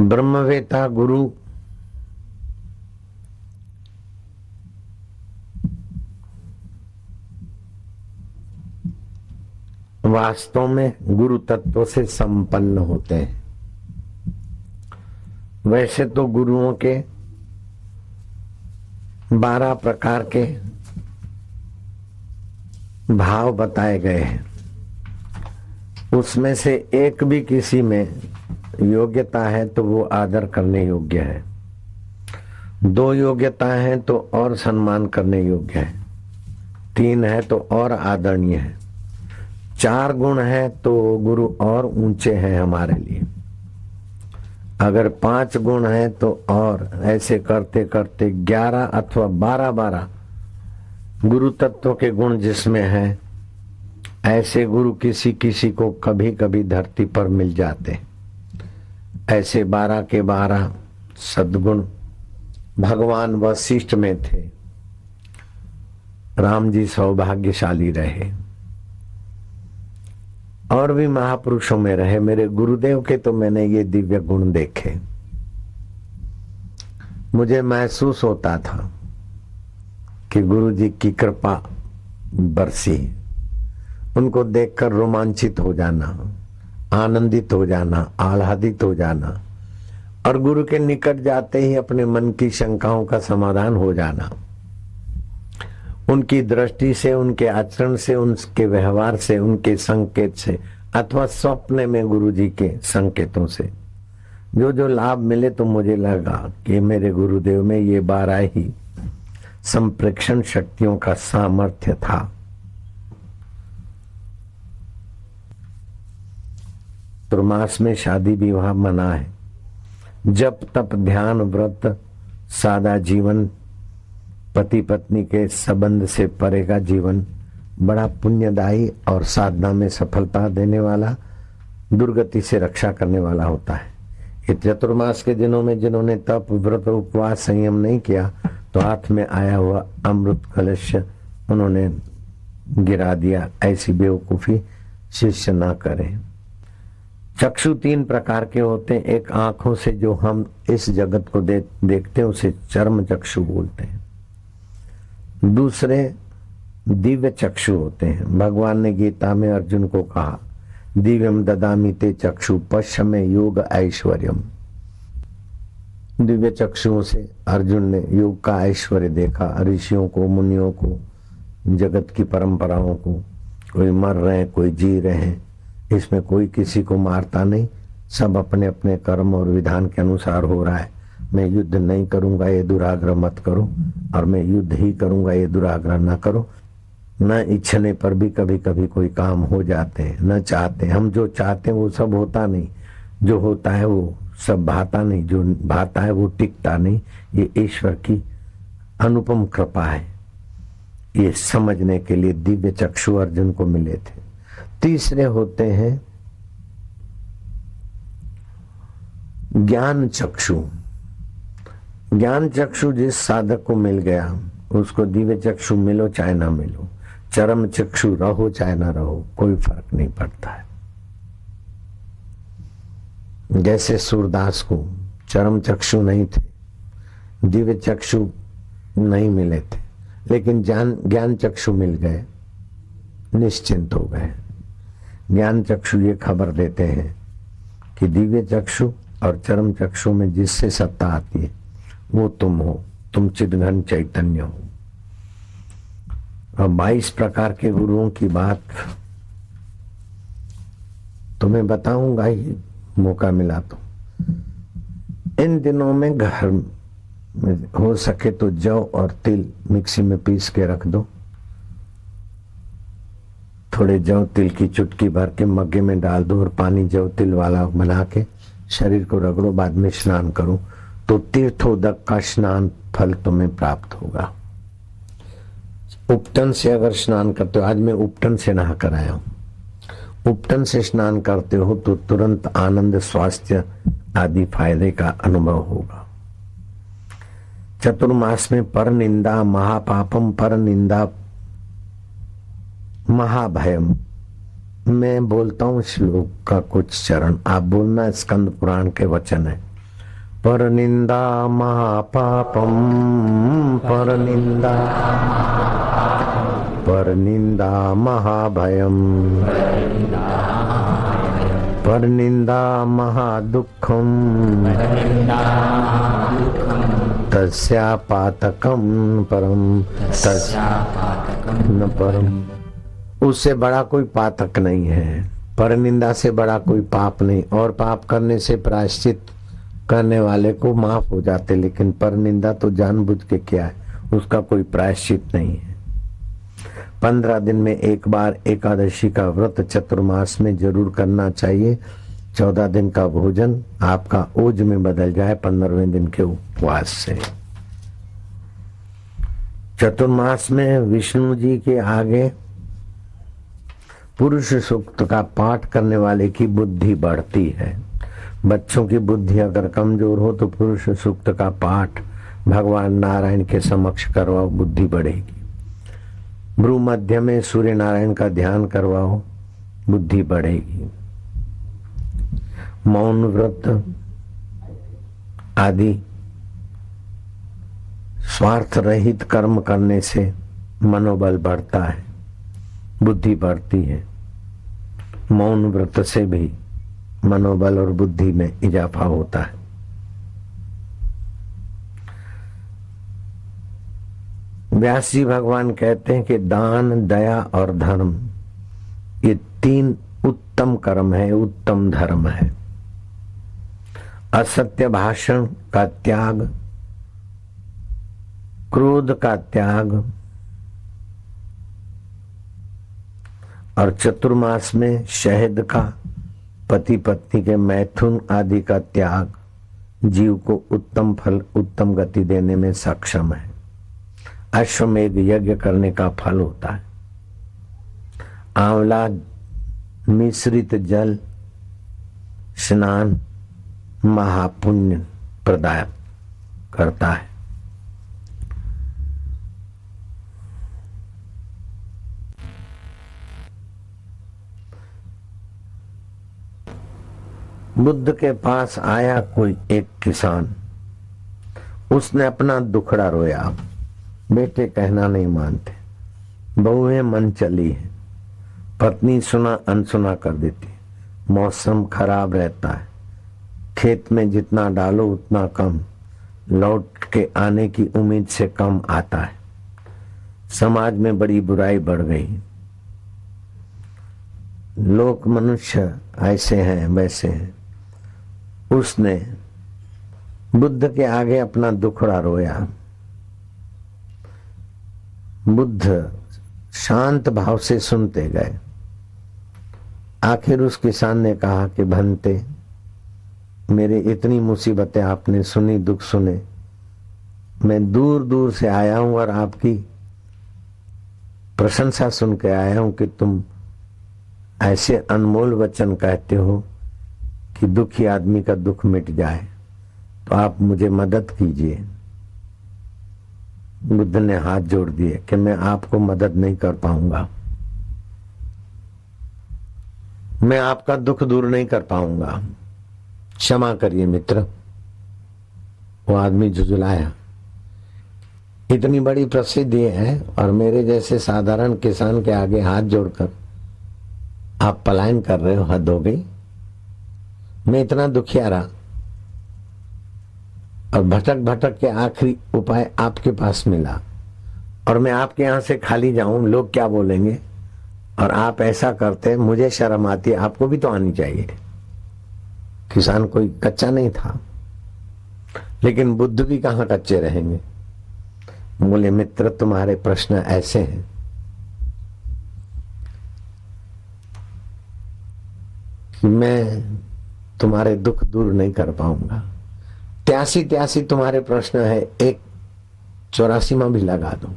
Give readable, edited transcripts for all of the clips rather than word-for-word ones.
ब्रह्मवेता गुरु वास्तव में गुरु तत्व से संपन्न होते हैं। वैसे तो गुरुओं के 12 प्रकार के भाव बताए गए हैं, उसमें से एक भी किसी में योग्यता है तो वो आदर करने योग्य है, 2 योग्यता है तो और सम्मान करने योग्य है, 3 है तो और आदरणीय है, 4 गुण है तो गुरु और ऊंचे हैं हमारे लिए, अगर 5 गुण है तो और ऐसे करते करते 11 अथवा 12 गुरु तत्व के गुण जिसमें है, ऐसे गुरु किसी किसी को कभी कभी धरती पर मिल जाते। ऐसे 12 के 12 सद्गुण भगवान वशिष्ठ में थे। राम जी सौभाग्यशाली रहे और भी महापुरुषों में रहे। मेरे गुरुदेव के तो मैंने ये दिव्य गुण देखे, मुझे महसूस होता था कि गुरु जी की कृपा बरसी। उनको देखकर रोमांचित हो जाना, आनंदित हो जाना, आह्लादित हो जाना और गुरु के निकट जाते ही अपने मन की शंकाओं का समाधान हो जाना। उनकी दृष्टि से, उनके आचरण से, उनके व्यवहार से, उनके संकेत से अथवा स्वप्न में गुरु जी के संकेतों से जो जो लाभ मिले, तो मुझे लगा कि मेरे गुरुदेव में ये 12 ही संप्रेक्षण शक्तियों का सामर्थ्य था। तुर्मास में शादी विवाह मना है, जब तप ध्यान व्रत सादा जीवन, पति पत्नी के संबंध से परे का जीवन बड़ा पुण्यदायी और साधना में सफलता देने वाला, दुर्गति से रक्षा करने वाला होता है। ये चतुर्मास के दिनों में जिन्होंने तप व्रत उपवास संयम नहीं किया, तो हाथ में आया हुआ अमृत कलश उन्होंने गिरा दिया। ऐसी बेवकूफी शिष्य ना करें। चक्षु 3 प्रकार के होते हैं। एक आंखों से जो हम इस जगत को देखते हैं उसे चर्म चक्षु बोलते हैं। दूसरे दिव्य चक्षु होते हैं। भगवान ने गीता में अर्जुन को कहा, दिव्यम ददामि ते चक्षु पश्चिमे योग ऐश्वर्यम। दिव्य चक्षुओं से अर्जुन ने योग का ऐश्वर्य देखा, ऋषियों को, मुनियों को, जगत की परंपराओं को। कोई मर रहे हैं, कोई जी रहे हैं, इसमें कोई किसी को मारता नहीं, सब अपने अपने कर्म और विधान के अनुसार हो रहा है। मैं युद्ध नहीं करूंगा ये दुराग्रह मत करो, और मैं युद्ध ही करूंगा ये दुराग्रह ना करो। न इच्छने पर भी कभी कभी कोई काम हो जाते हैं, न चाहते। हम जो चाहते हैं वो सब होता नहीं, जो होता है वो सब भाता नहीं, जो भाता है वो टिकता नहीं। ये ईश्वर की अनुपम कृपा है। ये समझने के लिए दिव्य चक्षु अर्जुन को मिले थे। तीसरे होते हैं ज्ञान चक्षु। ज्ञान चक्षु जिस साधक को मिल गया उसको दिव्य चक्षु मिलो चाहे ना मिलो, चरम चक्षु रहो चाहे ना रहो, कोई फर्क नहीं पड़ता है। जैसे सूरदास को चरम चक्षु नहीं थे, दिव्य चक्षु नहीं मिले थे, लेकिन ज्ञान चक्षु मिल गए, निश्चिंत हो गए। ज्ञान चक्षु ये खबर देते हैं कि दिव्य चक्षु और चरम चक्षु में जिससे सत्ता आती है वो तुम हो, तुम चिद्घन चैतन्य हो। और 22 प्रकार के गुरुओं की बात तुम्हें बताऊंगा ही, मौका मिला तो। इन दिनों में घर में हो सके तो जौ और तिल मिक्सी में पीस के रख दो। थोड़े जौ तिल की चुटकी भर के मग्गे में डाल दो और पानी जौ तिल वाला बना के शरीर को रगड़ो, बाद में स्नान करो तो तीर्थोदक का स्नान फल तुम्हें प्राप्त होगा। उपटन से अगर स्नान करते हो, आज मैं उपटन से नहा कर आया हूं, उपटन से स्नान करते हो तो तुरंत आनंद, स्वास्थ्य आदि फायदे का अनुभव होगा। चतुर्मास में पर निंदा महापापम, पर निंदा महाभयम। मैं बोलता हूं श्लोक का कुछ चरण, आप बोलना। स्कंद पुराण के वचन है। परनिंदा महापापम, परनिंदा परनिंदा महाभयम, परनिंदा महादुःखम, तस्या पातकम परम, तस्या पातकम न परम। उससे बड़ा कोई पातक नहीं है, परनिंदा से बड़ा कोई पाप नहीं। और पाप करने से प्रायश्चित करने वाले को माफ हो जाते, लेकिन परनिंदा तो जानबूझ के किया है, उसका कोई प्रायश्चित नहीं है। 15 दिन में एक बार एकादशी का व्रत चतुर्मास में जरूर करना चाहिए। 14 दिन का भोजन आपका ओज में बदल जाए 15वें दिन के उपवास से। चतुर्मास में विष्णु जी के आगे पुरुष सूक्त का पाठ करने वाले की बुद्धि बढ़ती है। बच्चों की बुद्धि अगर कमजोर हो तो पुरुष सूक्त का पाठ भगवान नारायण के समक्ष करवाओ, बुद्धि बढ़ेगी। भ्रू मध्य में सूर्य नारायण का ध्यान करवाओ, बुद्धि बढ़ेगी। मौन व्रत आदि स्वार्थ रहित कर्म करने से मनोबल बढ़ता है, बुद्धि बढ़ती है। मौन व्रत से भी मनोबल और बुद्धि में इजाफा होता है। व्यास जी भगवान कहते हैं कि दान, दया और धर्म ये 3 उत्तम कर्म है, उत्तम धर्म है। असत्य भाषण का त्याग, क्रोध का त्याग और चतुर्मास में शहद का, पति पत्नी के मैथुन आदि का त्याग जीव को उत्तम फल, उत्तम गति देने में सक्षम है। अश्वमेध यज्ञ करने का फल होता है। आंवला मिश्रित जल स्नान महापुण्य प्रदान करता है। बुद्ध के पास आया कोई एक किसान, उसने अपना दुखड़ा रोया। बेटे कहना नहीं मानते, बहुएं मन चली है, पत्नी सुना अनसुना कर देती, मौसम खराब रहता है, खेत में जितना डालो उतना कम, लौट के आने की उम्मीद से कम आता है, समाज में बड़ी बुराई बढ़ गई, लोग मनुष्य ऐसे हैं वैसे हैं। उसने बुद्ध के आगे अपना दुखड़ा रोया। बुद्ध शांत भाव से सुनते गए। आखिर उस किसान ने कहा कि भंते, मेरी इतनी मुसीबतें आपने सुनी, दुख सुने, मैं दूर दूर से आया हूं और आपकी प्रशंसा सुन के आया हूं कि तुम ऐसे अनमोल वचन कहते हो कि दुखी आदमी का दुख मिट जाए, तो आप मुझे मदद कीजिए। बुद्ध ने हाथ जोड़ दिए कि मैं आपको मदद नहीं कर पाऊंगा, मैं आपका दुख दूर नहीं कर पाऊंगा, क्षमा करिए मित्र। वो आदमी झुझुलाया। इतनी बड़ी प्रसिद्धि है और मेरे जैसे साधारण किसान के आगे हाथ जोड़कर आप पलायन कर रहे हो, हद हो गई। मैं इतना दुखिया रहा और भटक भटक के आखिरी उपाय आपके पास मिला और मैं आपके यहां से खाली जाऊं, लोग क्या बोलेंगे? और आप ऐसा करते, मुझे शर्म आती है, आपको भी तो आनी चाहिए। किसान कोई कच्चा नहीं था, लेकिन बुद्ध भी कहां कच्चे रहेंगे। बोले मित्र, तुम्हारे प्रश्न ऐसे हैं, कि मैं तुम्हारे दुख दूर नहीं कर पाऊंगा। 83 तुम्हारे प्रश्न है, एक 84वां भी लगा दूं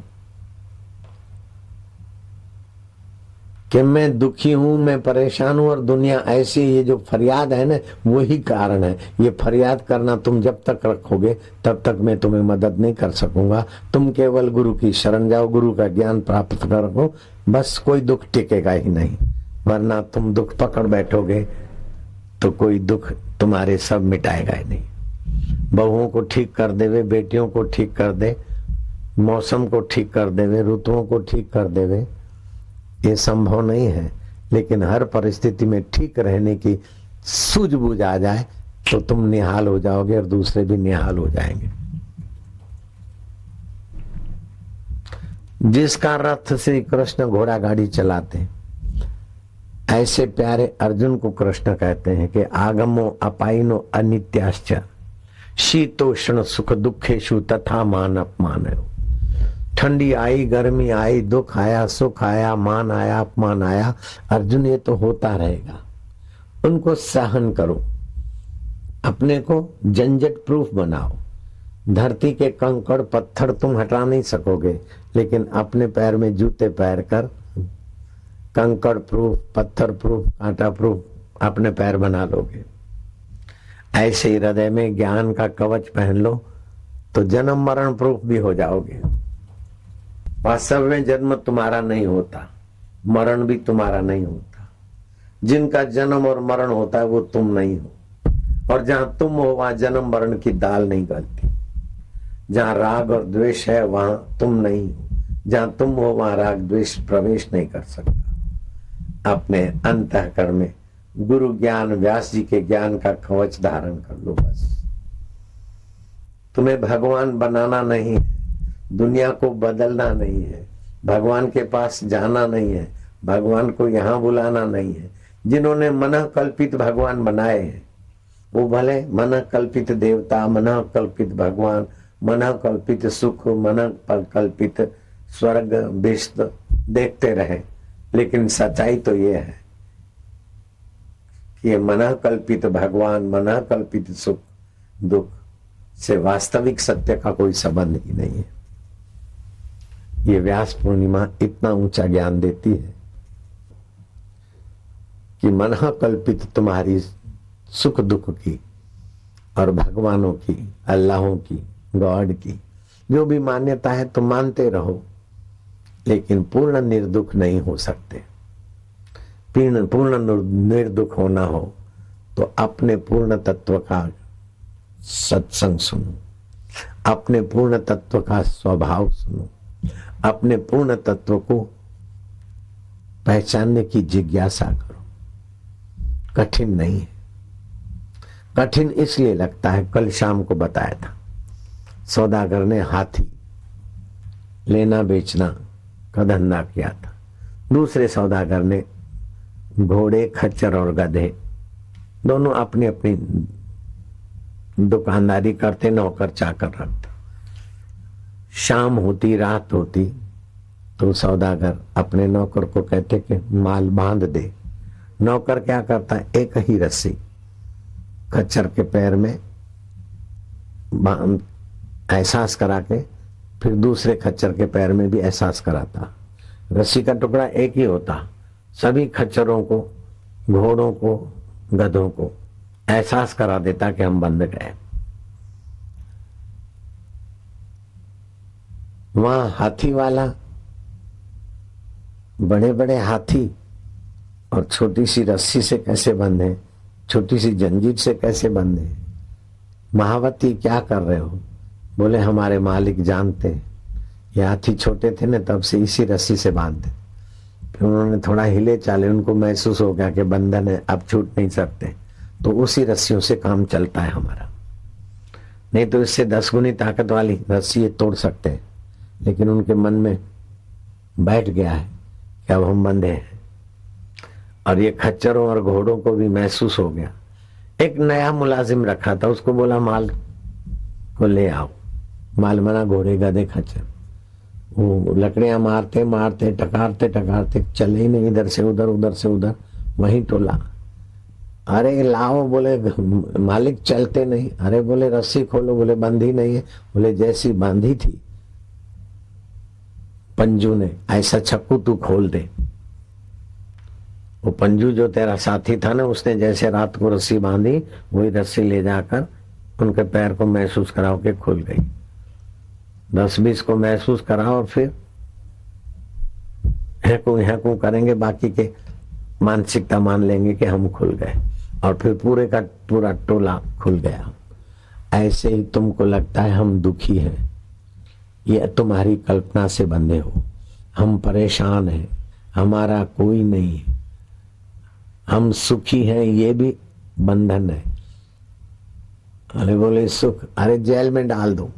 कि मैं दुखी हूं, मैं परेशान हूं और दुनिया ऐसी, ये जो फरियाद है ना, वही कारण है। ये फरियाद करना तुम जब तक रखोगे तब तक मैं तुम्हें मदद नहीं कर सकूंगा। तुम केवल गुरु की शरण जाओ, गुरु का ज्ञान प्राप्त करो, बस कोई दुख टिकेगा ही नहीं। वरना तुम दुख पकड़ बैठोगे तो कोई दुख तुम्हारे सब मिटाएगा ही नहीं। बहुओं को ठीक कर देवे, बेटियों को ठीक कर दे, मौसम को ठीक कर देवे, ऋतुओं को ठीक कर देवे, ये संभव नहीं है। लेकिन हर परिस्थिति में ठीक रहने की सूझबूझ आ जाए तो तुम निहाल हो जाओगे और दूसरे भी निहाल हो जाएंगे। जिसका रथ श्री कृष्ण घोड़ा गाड़ी चलाते, ऐसे प्यारे अर्जुन को कृष्ण कहते हैं कि आगमो अपाइनो अनित्याश्च शीतोष्ण सुख दुखेशु तथा मान अपमान। ठंडी आई, गर्मी आई, दुख आया, सुख आया, मान आया, अपमान आया, अर्जुन ये तो होता रहेगा, उनको सहन करो, अपने को झंझट प्रूफ बनाओ। धरती के कंकड़ पत्थर तुम हटा नहीं सकोगे, लेकिन अपने पैर में जूते पहन कर कंकड़ प्रूफ, पत्थर प्रूफ, कांटा प्रूफ अपने पैर बना लोगे। ऐसे ही हृदय में ज्ञान का कवच पहन लो तो जन्म मरण प्रूफ भी हो जाओगे। वास्तव में जन्म तुम्हारा नहीं होता, मरण भी तुम्हारा नहीं होता। जिनका जन्म और मरण होता है वो तुम नहीं हो, और जहां तुम हो वहां जन्म मरण की दाल नहीं गलती। जहां राग और द्वेष है वहां तुम नहीं हो, जहां तुम हो वहां राग द्वेष प्रवेश नहीं कर सकता। अपने अंतःकरण में गुरु ज्ञान, व्यास जी के ज्ञान का कवच धारण कर लो। बस तुम्हें भगवान बनाना नहीं है, दुनिया को बदलना नहीं है, भगवान के पास जाना नहीं है, भगवान को यहाँ बुलाना नहीं है। जिन्होंने मन कल्पित भगवान बनाए हैं वो भले मन कल्पित देवता, मन कल्पित भगवान, मन कल्पित सुख, मन कल्पित स्वर्ग विष्ट देखते रहे, लेकिन सच्चाई तो ये है कि ये मन कल्पित भगवान, मन कल्पित सुख दुख से वास्तविक सत्य का कोई संबंध ही नहीं है। ये व्यास पूर्णिमा इतना ऊंचा ज्ञान देती है कि मन कल्पित तुम्हारी सुख दुख की और भगवानों की, अल्लाहों की, गॉड की जो भी मान्यता है तो मानते रहो, लेकिन पूर्ण निर्दुख नहीं हो सकते। पूर्ण निर्दुख होना हो तो अपने पूर्ण तत्व का सत्संग सुनो, अपने पूर्ण तत्व का स्वभाव सुनो, अपने पूर्ण तत्व को पहचानने की जिज्ञासा करो। कठिन नहीं है। कठिन इसलिए लगता है, कल शाम को बताया था, सौदागर ने हाथी लेना बेचना का धंधा किया था, दूसरे सौदागर ने घोड़े, खच्चर और गधे, दोनों अपनी अपनी दुकानदारी करते, नौकर चाकर रखते। शाम होती, रात होती तो सौदागर अपने नौकर को कहते कि माल बांध दे। नौकर क्या करता है, एक ही रस्सी खच्चर के पैर में एहसास करा के फिर दूसरे खच्चर के पैर में भी एहसास कराता। रस्सी का टुकड़ा एक ही होता, सभी खच्चरों को, घोड़ों को, गधों को एहसास करा देता कि हम बंध गए। वहां हाथी वाला बड़े बड़े हाथी और छोटी सी रस्सी से कैसे बंधे, छोटी सी जंजीर से कैसे बंधे। महावती क्या कर रहे हो? बोले हमारे मालिक जानते हैं, ये हाथी छोटे थे ना तब से इसी रस्सी से बांधते। फिर उन्होंने थोड़ा हिले चाले, उनको महसूस हो गया कि बंधन है, अब छूट नहीं सकते, तो उसी रस्सियों से काम चलता है हमारा। नहीं तो इससे 10 गुनी ताकत वाली रस्सी ये तोड़ सकते हैं, लेकिन उनके मन में बैठ गया है कि अब हम बंधे हैं। और ये खच्चरों और घोड़ों को भी महसूस हो गया। एक नया मुलाजिम रखा था, उसको बोला माल को ले आओ। माल मना, घोड़े, गधे, खच्चर, वो लकड़ियां मारते मारते टकारते टकारते चले ही नहीं, इधर से उधर, उधर से उधर, वहीं टोला। अरे लाओ, बोले मालिक चलते नहीं। अरे बोले रस्सी खोलो, बोले बंधी नहीं है। बोले जैसी बांधी थी पंजू ने, ऐसा छक्कू तू खोल दे। वो पंजू जो तेरा साथी था ना, उसने जैसे रात को रस्सी बांधी, वही रस्सी ले जाकर उनके पैर को महसूस कराओ के खुल गई। 10-20 को महसूस कराओ और फिर हैकू करेंगे, बाकी के मानसिकता मान लेंगे कि हम खुल गए, और फिर पूरे का पूरा टोला खुल गया। ऐसे ही तुमको लगता है हम दुखी हैं, ये तुम्हारी कल्पना से बंधे हो। हम परेशान हैं, हमारा कोई नहीं है। हम सुखी हैं, ये भी बंधन है। अरे बोले सुख, अरे जेल में डाल दो।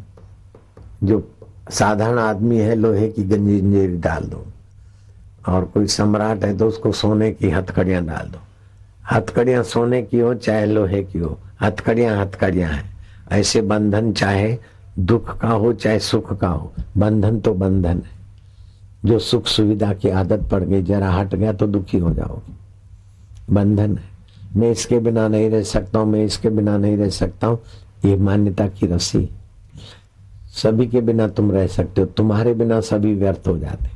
जो साधारण आदमी है लोहे की जंजीर डाल दो, और कोई सम्राट है तो उसको सोने की हथकड़ियां डाल दो। हथकड़ियां सोने की हो चाहे लोहे की हो, हथकड़ियां हथकड़ियां हैं। ऐसे बंधन चाहे दुख का हो चाहे सुख का हो, बंधन तो बंधन है। जो सुख सुविधा की आदत पड़ गई, जरा हट गया तो दुखी हो जाओगे। बंधन है। मैं इसके बिना नहीं रह सकता हूं, मैं इसके बिना नहीं रह सकता हूं, ये मान्यता की रस्सी। सभी के बिना तुम रह सकते हो, तुम्हारे बिना सभी व्यर्थ हो जाते।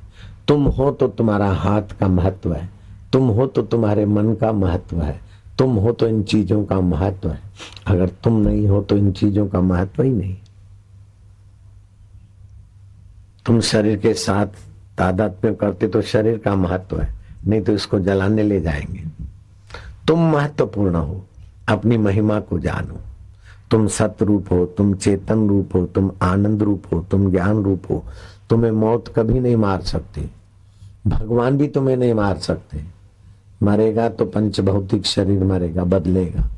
तुम हो तो तुम्हारा हाथ का महत्व है, तुम हो तो तुम्हारे मन का महत्व है, तुम हो तो इन चीजों का महत्व है। अगर तुम नहीं हो तो इन चीजों का महत्व ही नहीं। तुम शरीर के साथ तादात्म्य करते तो शरीर का महत्व है, नहीं तो इसको जलाने ले जाएंगे। तुम महत्वपूर्ण हो, अपनी महिमा को जानो। तुम सत रूप हो, तुम चेतन रूप हो, तुम आनंद रूप हो, तुम ज्ञान रूप हो। तुम्हें मौत कभी नहीं मार सकती, भगवान भी तुम्हें नहीं मार सकते। मरेगा तो पंच भौतिक शरीर मरेगा, बदलेगा।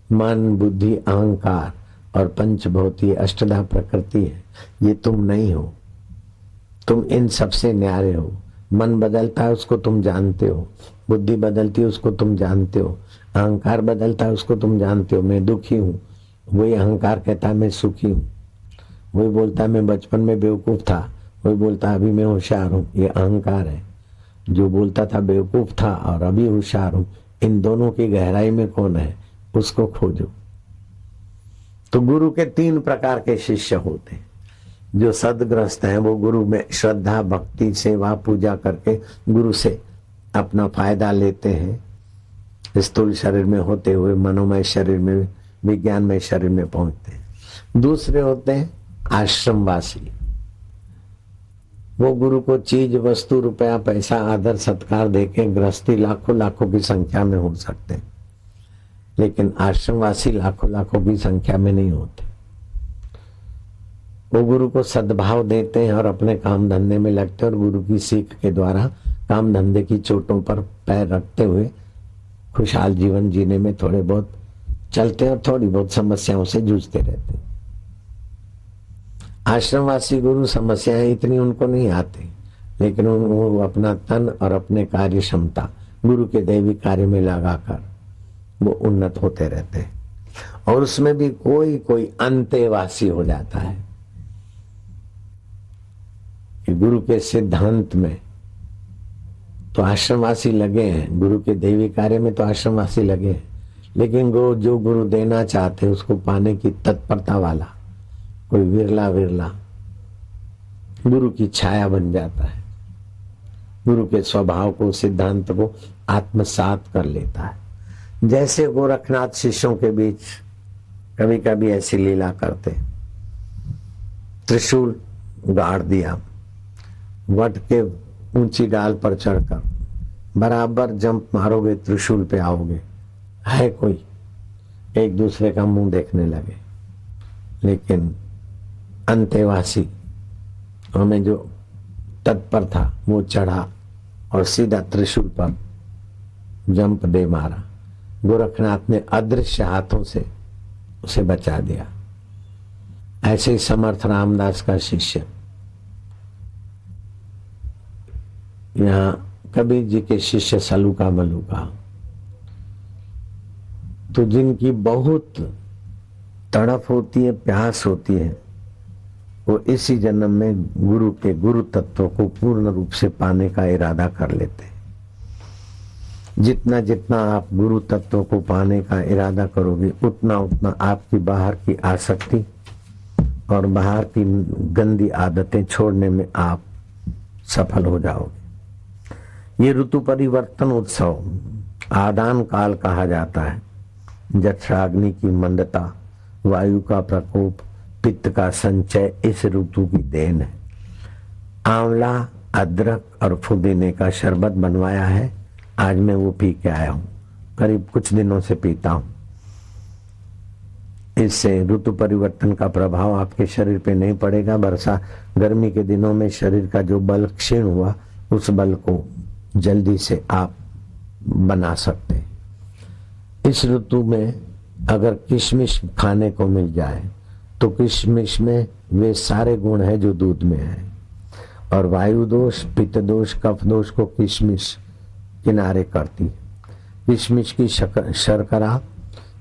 मन बुद्धि अहंकार और पंच भौतिक अष्टधा प्रकृति है, ये तुम नहीं हो। तुम इन सबसे न्यारे हो। मन बदलता है उसको तुम जानते हो, बुद्धि बदलती है उसको तुम जानते हो, अहंकार बदलता है उसको तुम जानते हो। मैं दुखी हूँ, वही अहंकार कहता है मैं सुखी हूँ। वही बोलता है मैं बचपन में बेवकूफ था, वही बोलता है अभी मैं होशियार हूँ। ये अहंकार है। जो बोलता था बेवकूफ था और अभी होशियार हूँ, इन दोनों की गहराई में कौन है, उसको खोजो। तो गुरु के 3 प्रकार के शिष्य होते हैं। जो सदग्रस्त हैं वो गुरु में श्रद्धा भक्ति सेवा पूजा करके गुरु से अपना फायदा लेते हैं। स्थूल शरीर में होते हुए मनोमय शरीर में, विज्ञानमय शरीर में पहुंचते हैं। दूसरे होते हैं आश्रमवासी। वो गुरु को चीज वस्तु रुपया पैसा आदर सत्कार देके गृहस्थी लाखों लाखों की संख्या में हो सकते हैं, लेकिन आश्रमवासी लाखों लाखों की संख्या में नहीं होते। वो गुरु को सद्भाव देते हैं और अपने काम धंधे में लगते हैं, और गुरु की सीख के द्वारा काम धंधे की चोटों पर पैर रखते हुए खुशहाल जीवन जीने में थोड़े बहुत चलते हैं और थोड़ी बहुत समस्याओं से जूझते रहते हैं। आश्रमवासी गुरु समस्याएं इतनी उनको नहीं आती, लेकिन वो अपना तन और अपने कार्य क्षमता गुरु के दैवी कार्य में लगाकर वो उन्नत होते रहते हैं। और उसमें भी कोई कोई अंतेवासी हो जाता है कि गुरु के सिद्धांत में तो आश्रमवासी लगे हैं, गुरु के दैवी कार्य में तो आश्रमवासी लगे हैं, लेकिन वो जो गुरु देना चाहते हैं उसको पाने की तत्परता वाला कोई विरला विरला गुरु की छाया बन जाता है। गुरु के स्वभाव को सिद्धांत को आत्मसात कर लेता है। जैसे गोरखनाथ शिष्यों के बीच कभी कभी ऐसी लीला करते, त्रिशूल गाड़ दिया, वट के ऊंची डाल पर चढ़कर बराबर जंप मारोगे त्रिशूल पे आओगे। है कोई, एक दूसरे का मुंह देखने लगे। लेकिन अंतेवासी हमें जो तत्पर था वो चढ़ा और सीधा त्रिशूल पर जंप दे मारा। गोरखनाथ ने अदृश्य हाथों से उसे बचा दिया। ऐसे ही समर्थ रामदास का शिष्य, यहाँ कबीर जी के शिष्य सलूका मलूका, तो जिनकी बहुत तड़प होती है, प्यास होती है, वो इसी जन्म में गुरु के गुरु तत्व को पूर्ण रूप से पाने का इरादा कर लेते हैं। जितना जितना आप गुरु तत्व को पाने का इरादा करोगे, उतना उतना आपकी बाहर की आसक्ति और बाहर की गंदी आदतें छोड़ने में आप सफल हो जाओगे। ये ऋतु परिवर्तन उत्सव आदान काल कहा जाता है। जठराग्नि की मंदता, वायु का प्रकोप, पित्त का संचय इस ऋतु की देन है। आंवला, अदरक और पुदीने का शरबत बनवाया है, आज मैं वो पी के आया हूं, करीब कुछ दिनों से पीता हूं। इससे ऋतु परिवर्तन का प्रभाव आपके शरीर पे नहीं पड़ेगा। वर्षा गर्मी के दिनों में शरीर का जो बल क्षीण हुआ, उस बल को जल्दी से आप बना सकते हैं। इस ऋतु में अगर किशमिश खाने को मिल जाए तो किशमिश में वे सारे गुण हैं जो दूध में है, और वायु दोष, पित्त दोष, कफ दोष को किशमिश किनारे करती। किशमिश की शर्करा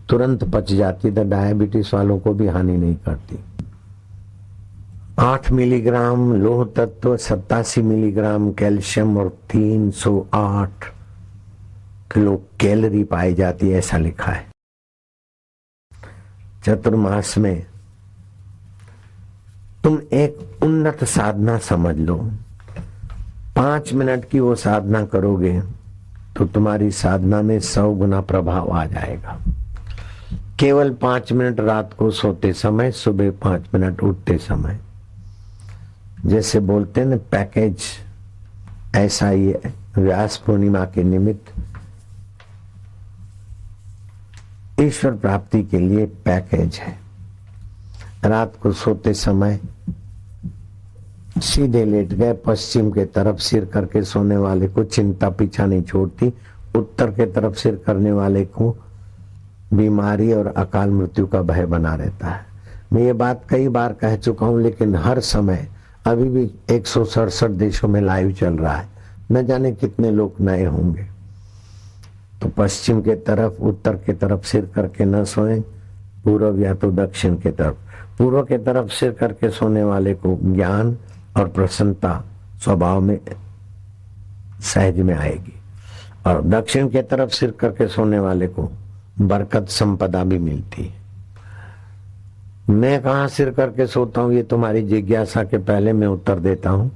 तुरंत पच जाती, तो डायबिटीज वालों को भी हानि नहीं करती। 8 मिलीग्राम लौह तत्व, 87 मिलीग्राम कैल्शियम और 308 किलो कैलोरी पाई जाती है, ऐसा लिखा है। चतुर्मास में तुम एक उन्नत साधना समझ लो। 5 मिनट की वो साधना करोगे तो तुम्हारी साधना में 100 गुना प्रभाव आ जाएगा। केवल 5 मिनट रात को सोते समय, सुबह 5 मिनट उठते समय। जैसे बोलते हैं ना पैकेज, ऐसा ही है व्यास पूर्णिमा के निमित्त ईश्वर प्राप्ति के लिए पैकेज है। रात को सोते समय सीधे लेट गए, पश्चिम के तरफ सिर करके सोने वाले को चिंता पीछा नहीं छोड़ती, उत्तर के तरफ सिर करने वाले को बीमारी और अकाल मृत्यु का भय बना रहता है। मैं ये बात कई बार कह चुका हूं, लेकिन हर समय अभी भी 167 देशों में लाइव चल रहा है, न जाने कितने लोग नए होंगे। तो पश्चिम के तरफ, उत्तर के तरफ सिर करके न सोएं, पूर्व या तो दक्षिण के तरफ। पूर्व के तरफ सिर करके सोने वाले को ज्ञान और प्रसन्नता स्वभाव में सहज में आएगी, और दक्षिण के तरफ सिर करके सोने वाले को बरकत संपदा भी मिलती है। मैं कहाँ सिर करके सोता हूँ, ये तुम्हारी जिज्ञासा के पहले मैं उत्तर देता हूँ।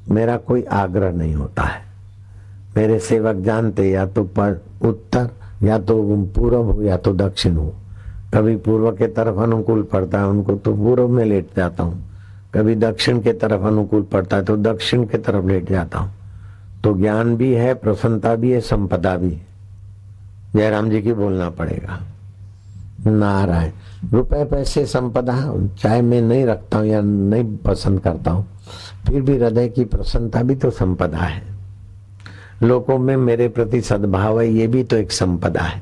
मेरा कोई आग्रह नहीं होता है। मेरे सेवक जानते, या तो उत्तर, या तो पूर्व हो, या तो दक्षिण हो। कभी पूर्व के तरफ अनुकूल पड़ता है उनको तो पूर्व में लेट जाता हूँ, कभी दक्षिण के तरफ अनुकूल पड़ता है तो दक्षिण के तरफ लेट जाता हूँ। तो ज्ञान भी है, प्रसन्नता भी है, संपदा भी है। जयराम जी की बोलना पड़ेगा। नारायण। रुपए पैसे संपदा चाहे मैं नहीं रखता हूँ या नहीं पसंद करता हूँ, फिर भी हृदय की प्रसन्नता भी तो संपदा है। लोगों में मेरे प्रति सद्भाव है, ये भी तो एक संपदा है।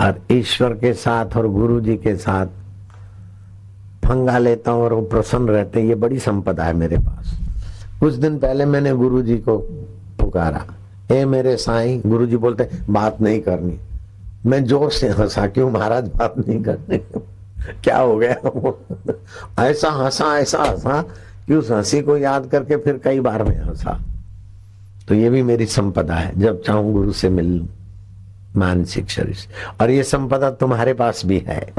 और ईश्वर के साथ और गुरु जी के साथ फंगा लेता हूँ और वो प्रसन्न रहते हैं, ये बड़ी संपदा है मेरे पास। कुछ दिन पहले मैंने गुरु जी को पुकारा, ए मेरे साईं। गुरु जी बोलते बात नहीं करनी। मैं जोर से हंसा, क्यों महाराज बात नहीं करनी? क्या हो गया? ऐसा हंसा कि उस हंसी को याद करके फिर कई बार मैं हंसा। तो ये भी मेरी संपदा है, जब चाहूं गुरु से मिल लूं मानसिक शरीर से। और ये संपदा तुम्हारे पास भी है।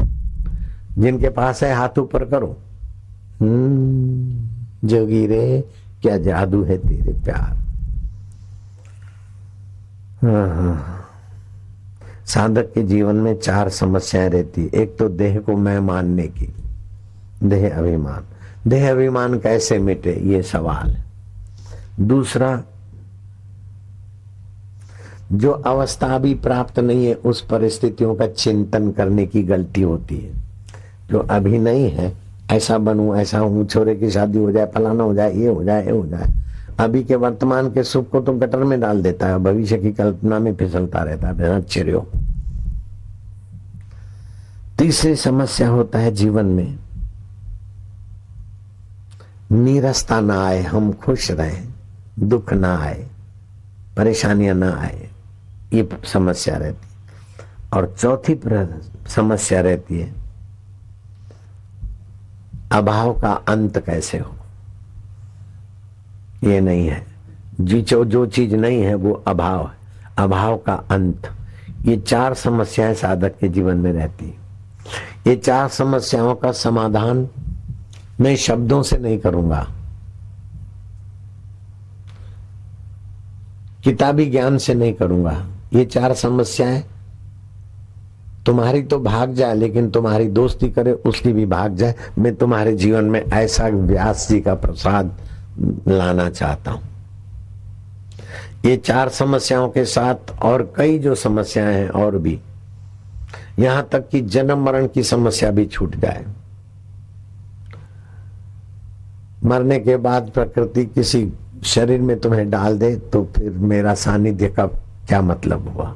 जिनके पास है हाथ ऊपर करो। जोगी रे क्या जादू है तेरे प्यार। साधक के जीवन में 4 समस्याएं रहती। एक तो देह को मैं मानने की, देह अभिमान। देह अभिमान कैसे मिटे, ये सवाल है। दूसरा, जो अवस्था अभी प्राप्त नहीं है उस परिस्थितियों का चिंतन करने की गलती होती है। जो अभी नहीं है, ऐसा बनूं, ऐसा हूं, छोरे की शादी हो जाए, फलाना हो जाए, ये हो जाए, ये हो जाए। अभी के वर्तमान के सुख को तो गटर में डाल देता है, भविष्य की कल्पना में फिसलता रहता है। अच्छे रहो। तीसरी समस्या होता है जीवन में नीरसता ना आए, हम खुश रहें, दुख ना आए, परेशानियां ना आए, ये समस्या रहती है। और चौथी समस्या रहती है अभाव का अंत कैसे हो। ये नहीं है, जो चीज नहीं है वो अभाव है, अभाव का अंत। ये 4 समस्याएं साधक के जीवन में रहती है। ये 4 समस्याओं का समाधान मैं शब्दों से नहीं करूंगा, किताबी ज्ञान से नहीं करूंगा। ये 4 समस्याएं तुम्हारी तो भाग जाए, लेकिन तुम्हारी दोस्ती करे उसकी भी भाग जाए। मैं तुम्हारे जीवन में ऐसा व्यास जी का प्रसाद लाना चाहता हूं। ये 4 समस्याओं के साथ और कई जो समस्याएं हैं और भी, यहां तक कि जन्म मरण की समस्या भी छूट जाए। मरने के बाद प्रकृति किसी शरीर में तुम्हें डाल दे तो फिर मेरा सानिध्य का क्या मतलब हुआ।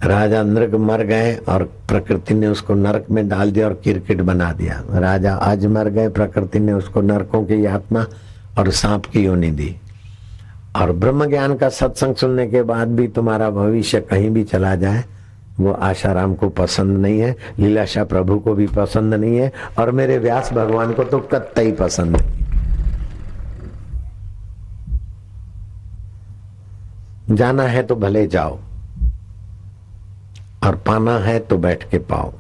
राजा नृग मर गए और प्रकृति ने उसको नरक में डाल दिया और क्रिकेट बना दिया। राजा आज मर गए, प्रकृति ने उसको नरकों की आत्मा और सांप की योनि दी। और ब्रह्म ज्ञान का सत्संग सुनने के बाद भी तुम्हारा भविष्य कहीं भी चला जाए, वो आशाराम को पसंद नहीं है, लीलाशाह प्रभु को भी पसंद नहीं है, और मेरे व्यास भगवान को तो कतई पसंद नहीं। जाना है तो भले जाओ, और पाना है तो बैठ के पाओ।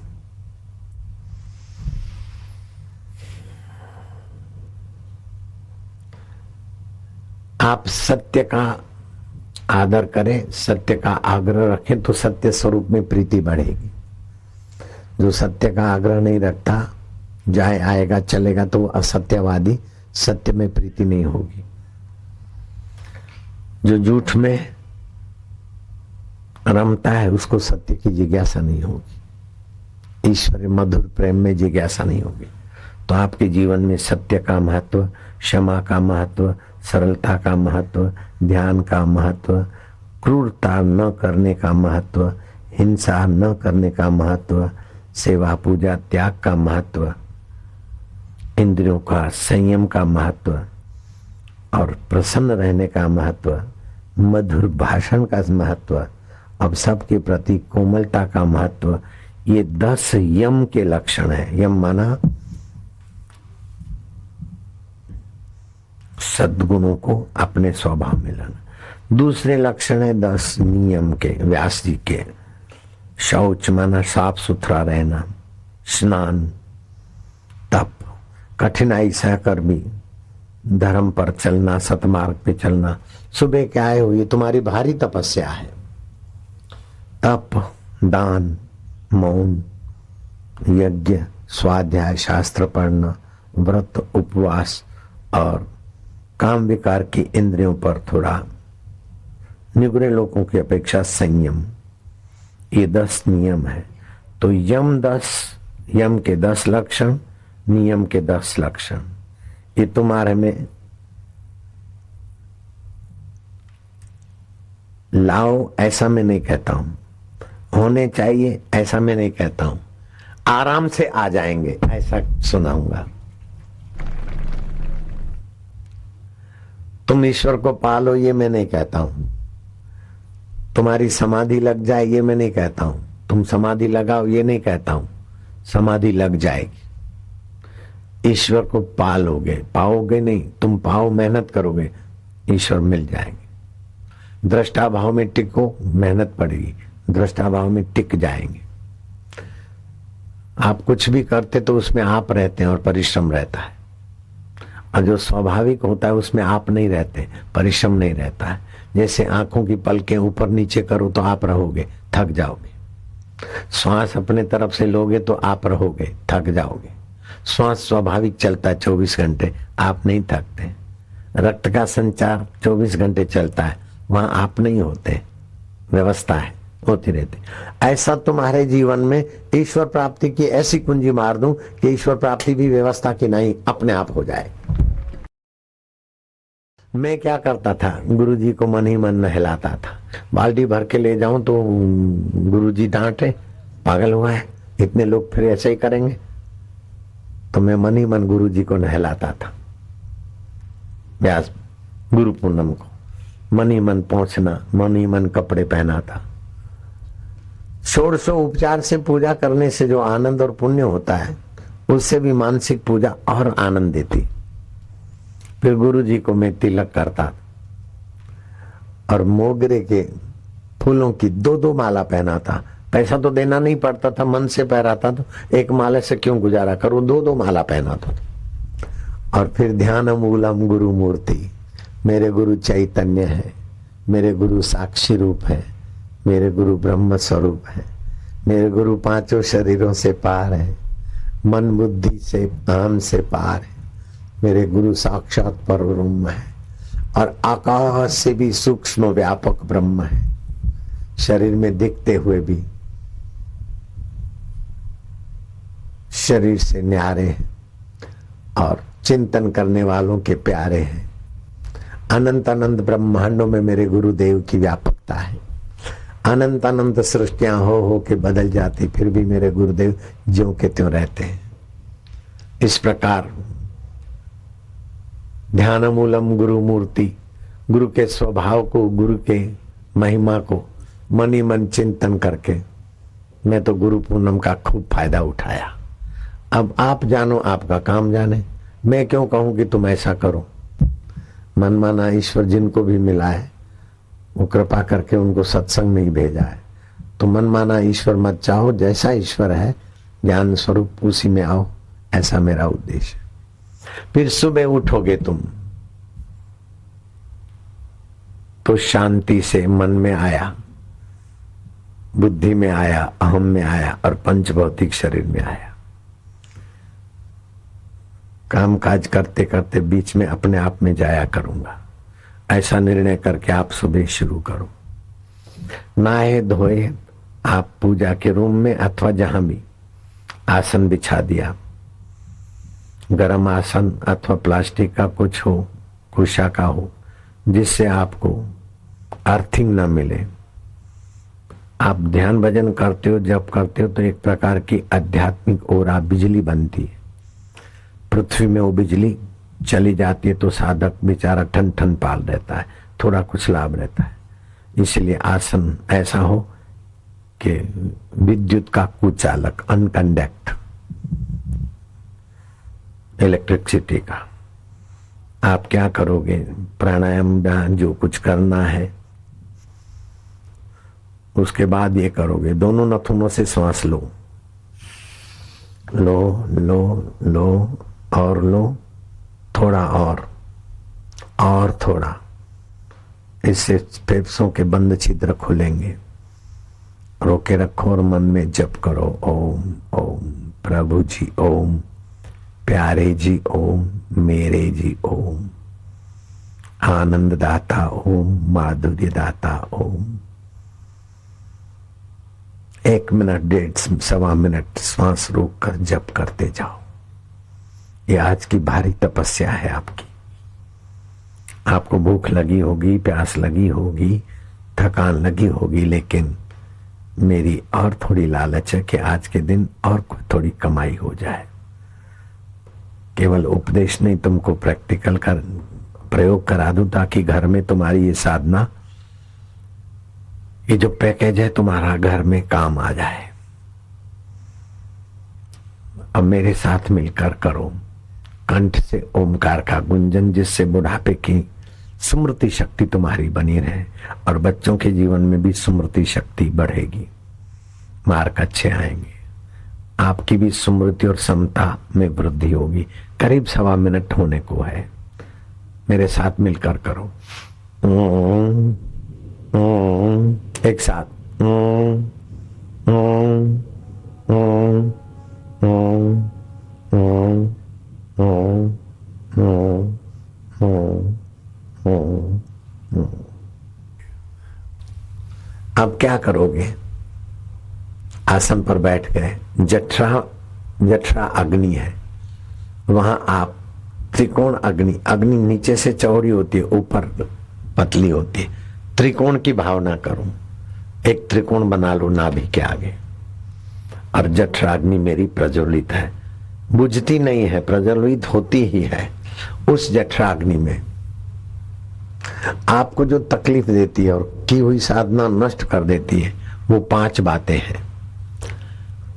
आप सत्य का आदर करें, सत्य का आग्रह रखें तो सत्य स्वरूप में प्रीति बढ़ेगी। जो सत्य का आग्रह नहीं रखता, जाए आएगा चलेगा, तो असत्यवादी, सत्य में प्रीति नहीं होगी। जो झूठ में रमता है उसको सत्य की जिज्ञासा नहीं होगी, ईश्वर मधुर प्रेम में जिज्ञासा नहीं होगी। तो आपके जीवन में सत्य का महत्व, क्षमा का महत्व, सरलता का महत्व, ध्यान का महत्व, क्रूरता न करने का महत्व, हिंसा न करने का महत्व, सेवा पूजा त्याग का महत्व, इंद्रियों का संयम का महत्व और प्रसन्न रहने का महत्व, मधुर भाषण का महत्व, अब सबके प्रति कोमलता का महत्व, ये 10 यम के लक्षण है। यम माना सद्गुणों को अपने स्वभाव में लाना। दूसरे लक्षण है 10 नियम के, व्यास जी के। शौच माना साफ सुथरा रहना, स्नान, तप, कठिनाई सहकर भी धर्म पर चलना, सतमार्ग पे चलना। सुबह क्या आए हो, ये तुम्हारी भारी तपस्या है। तप, दान, मौन, यज्ञ, स्वाध्याय, शास्त्र पढ़ना, व्रत, उपवास और काम विकार की इंद्रियों पर थोड़ा निगुरे लोगों की अपेक्षा संयम, ये 10 नियम है। तो यम के 10 लक्षण, नियम के 10 लक्षण, ये तुम्हारे में लाओ, ऐसा मैं नहीं कहता हूं। होने चाहिए ऐसा मैं नहीं कहता हूं। आराम से आ जाएंगे ऐसा सुनाऊंगा। तुम ईश्वर को पालो ये मैं नहीं कहता हूं। तुम्हारी समाधि लग जाए ये मैं नहीं कहता हूं। तुम समाधि लगाओ ये नहीं कहता हूं। समाधि लग जाएगी। ईश्वर को पालोगे, पाओगे नहीं, तुम पाओ, मेहनत करोगे, ईश्वर मिल जाएंगे। दृष्टा भाव में टिको, मेहनत पड़ेगी, दृष्टा भाव में टिक जाएंगे। आप कुछ भी करते तो उसमें आप रहते हैं और परिश्रम रहता है, और जो स्वाभाविक होता है उसमें आप नहीं रहते, परिश्रम नहीं रहता है। जैसे आंखों की पलकें ऊपर नीचे करो तो आप रहोगे, थक जाओगे। श्वास अपने तरफ से लोगे तो आप रहोगे, थक जाओगे। श्वास स्वाभाविक चलता है 24 घंटे, आप नहीं थकते। रक्त का संचार 24 घंटे चलता है, वहां आप नहीं होते, व्यवस्था है, होती रहती। ऐसा तुम्हारे जीवन में ईश्वर प्राप्ति की ऐसी कुंजी मार दूं कि ईश्वर प्राप्ति भी व्यवस्था की नहीं, अपने आप हो जाए। मैं क्या करता था, गुरुजी को मन ही मन नहलाता था। बाल्टी भर के ले जाऊं तो गुरुजी डांटे, पागल हुआ है, इतने लोग फिर ऐसे ही करेंगे। तो मैं मन ही मन गुरुजी को नहलाता था। व्यास गुरु पूर्णम को मन ही मन पहुंचना, मन ही मन कपड़े पहना था। षोडशो उपचार से पूजा करने से जो आनंद और पुण्य होता है, उससे भी मानसिक पूजा और आनंद देती। फिर गुरु जी को मैं तिलक करता और मोगरे के फूलों की 2-2 माला पहना था। पैसा तो देना नहीं पड़ता था, मन से पहनाता तो एक माला से क्यों गुजारा करूं, 2-2 माला पहना था। और फिर ध्यान मूलम गुरु मूर्ति, मेरे गुरु चैतन्य है, मेरे गुरु साक्षी रूप है, मेरे गुरु ब्रह्म स्वरूप है, मेरे गुरु 5 शरीरों से पार है, मन बुद्धि से अहम से पार है, मेरे गुरु साक्षात परब्रह्म है और आकाश से भी सूक्ष्म व्यापक ब्रह्म है। शरीर में दिखते हुए भी शरीर से न्यारे हैं और चिंतन करने वालों के प्यारे हैं। अनंत अनंत ब्रह्मांडों में मेरे गुरुदेव की व्यापकता है। अनंत अनंत सृष्टियां हो के बदल जाती, फिर भी मेरे गुरुदेव ज्यों के त्यों रहते हैं। इस प्रकार ध्यान मूलम गुरु मूर्ति, गुरु के स्वभाव को, गुरु के महिमा को मन ही मन चिंतन करके मैं तो गुरु पूनम का खूब फायदा उठाया। अब आप जानो, आपका काम जाने। मैं क्यों कहूं कि तुम ऐसा करो। मनमाना ईश्वर जिनको भी मिला है वो कृपा करके उनको सत्संग में ही भेजा है। तो मनमाना ईश्वर मत चाहो, जैसा ईश्वर है ज्ञान स्वरूप उसी में आओ, ऐसा मेरा उद्देश्य। फिर सुबह उठोगे तुम तो शांति से मन में आया, बुद्धि में आया, अहम में आया और पंच भौतिक शरीर में आया। काम काज करते करते बीच में अपने आप में जाया करूंगा, ऐसा निर्णय करके आप सुबह शुरू करो। नहाए धोए आप पूजा के रूम में अथवा जहां भी आसन बिछा दिया, गरम आसन अथवा प्लास्टिक का कुछ हो, कुशा का हो, जिससे आपको अर्थिंग न मिले। आप ध्यान भजन करते हो, जब करते हो तो एक प्रकार की आध्यात्मिक ओरा बिजली बनती है। पृथ्वी में वो बिजली चली जाती है तो साधक बेचारा ठन ठन पाल रहता है, थोड़ा कुछ लाभ रहता है। इसलिए आसन ऐसा हो कि विद्युत का कुचालक, अनकंडक्ट, इलेक्ट्रिसिटी का। आप क्या करोगे, प्राणायाम जो कुछ करना है उसके बाद ये करोगे, दोनों नथुनों से सांस लो, लो लो लो और लो, थोड़ा और थोड़ा। इससे फेफड़ों के बंद छिद्र खुलेंगे। रोके रखो और मन में जप करो, ओम ओम प्रभु जी ओम, प्यारे जी ओम, मेरे जी ओम, आनंद दाता ओम, माधुर्य दाता ओम। 1 मिनट, 1.5 सवा मिनट श्वास रोक कर जप करते जाओ। ये आज की भारी तपस्या है आपकी। आपको भूख लगी होगी, प्यास लगी होगी, थकान लगी होगी, लेकिन मेरी और थोड़ी लालच है कि आज के दिन और थोड़ी कमाई हो जाए। केवल उपदेश नहीं, तुमको प्रैक्टिकल कर प्रयोग करा दूं ताकि घर में तुम्हारी ये साधना, ये जो पैकेज है तुम्हारा घर में काम आ जाए। अब मेरे साथ मिलकर करो। कंठ से ओमकार का गुंजन, जिससे बुढ़ापे की स्मृति शक्ति तुम्हारी बनी रहे और बच्चों के जीवन में भी स्मृति शक्ति बढ़ेगी, मार्क अच्छे आएंगे, आपकी भी स्मृति और समता में वृद्धि होगी। करीब 1.25 मिनट होने को है, मेरे साथ मिलकर करो। ओम ओम, एक साथ ओम ओम ओम ओम ओम ओम ओम ओम ओम ओम। अब क्या करोगे, आसन पर बैठ गए, जठरा अग्नि है, वहां आप त्रिकोण अग्नि, अग्नि नीचे से चौड़ी होती है, ऊपर पतली होती है, त्रिकोण की भावना करो। एक त्रिकोण बना लो नाभि के आगे, और जठराग्नि मेरी प्रज्वलित है, बुझती नहीं है, प्रज्वलित होती ही है। उस जठराग्नि में आपको जो तकलीफ देती है और की हुई साधना नष्ट कर देती है, वो 5 बातें हैं।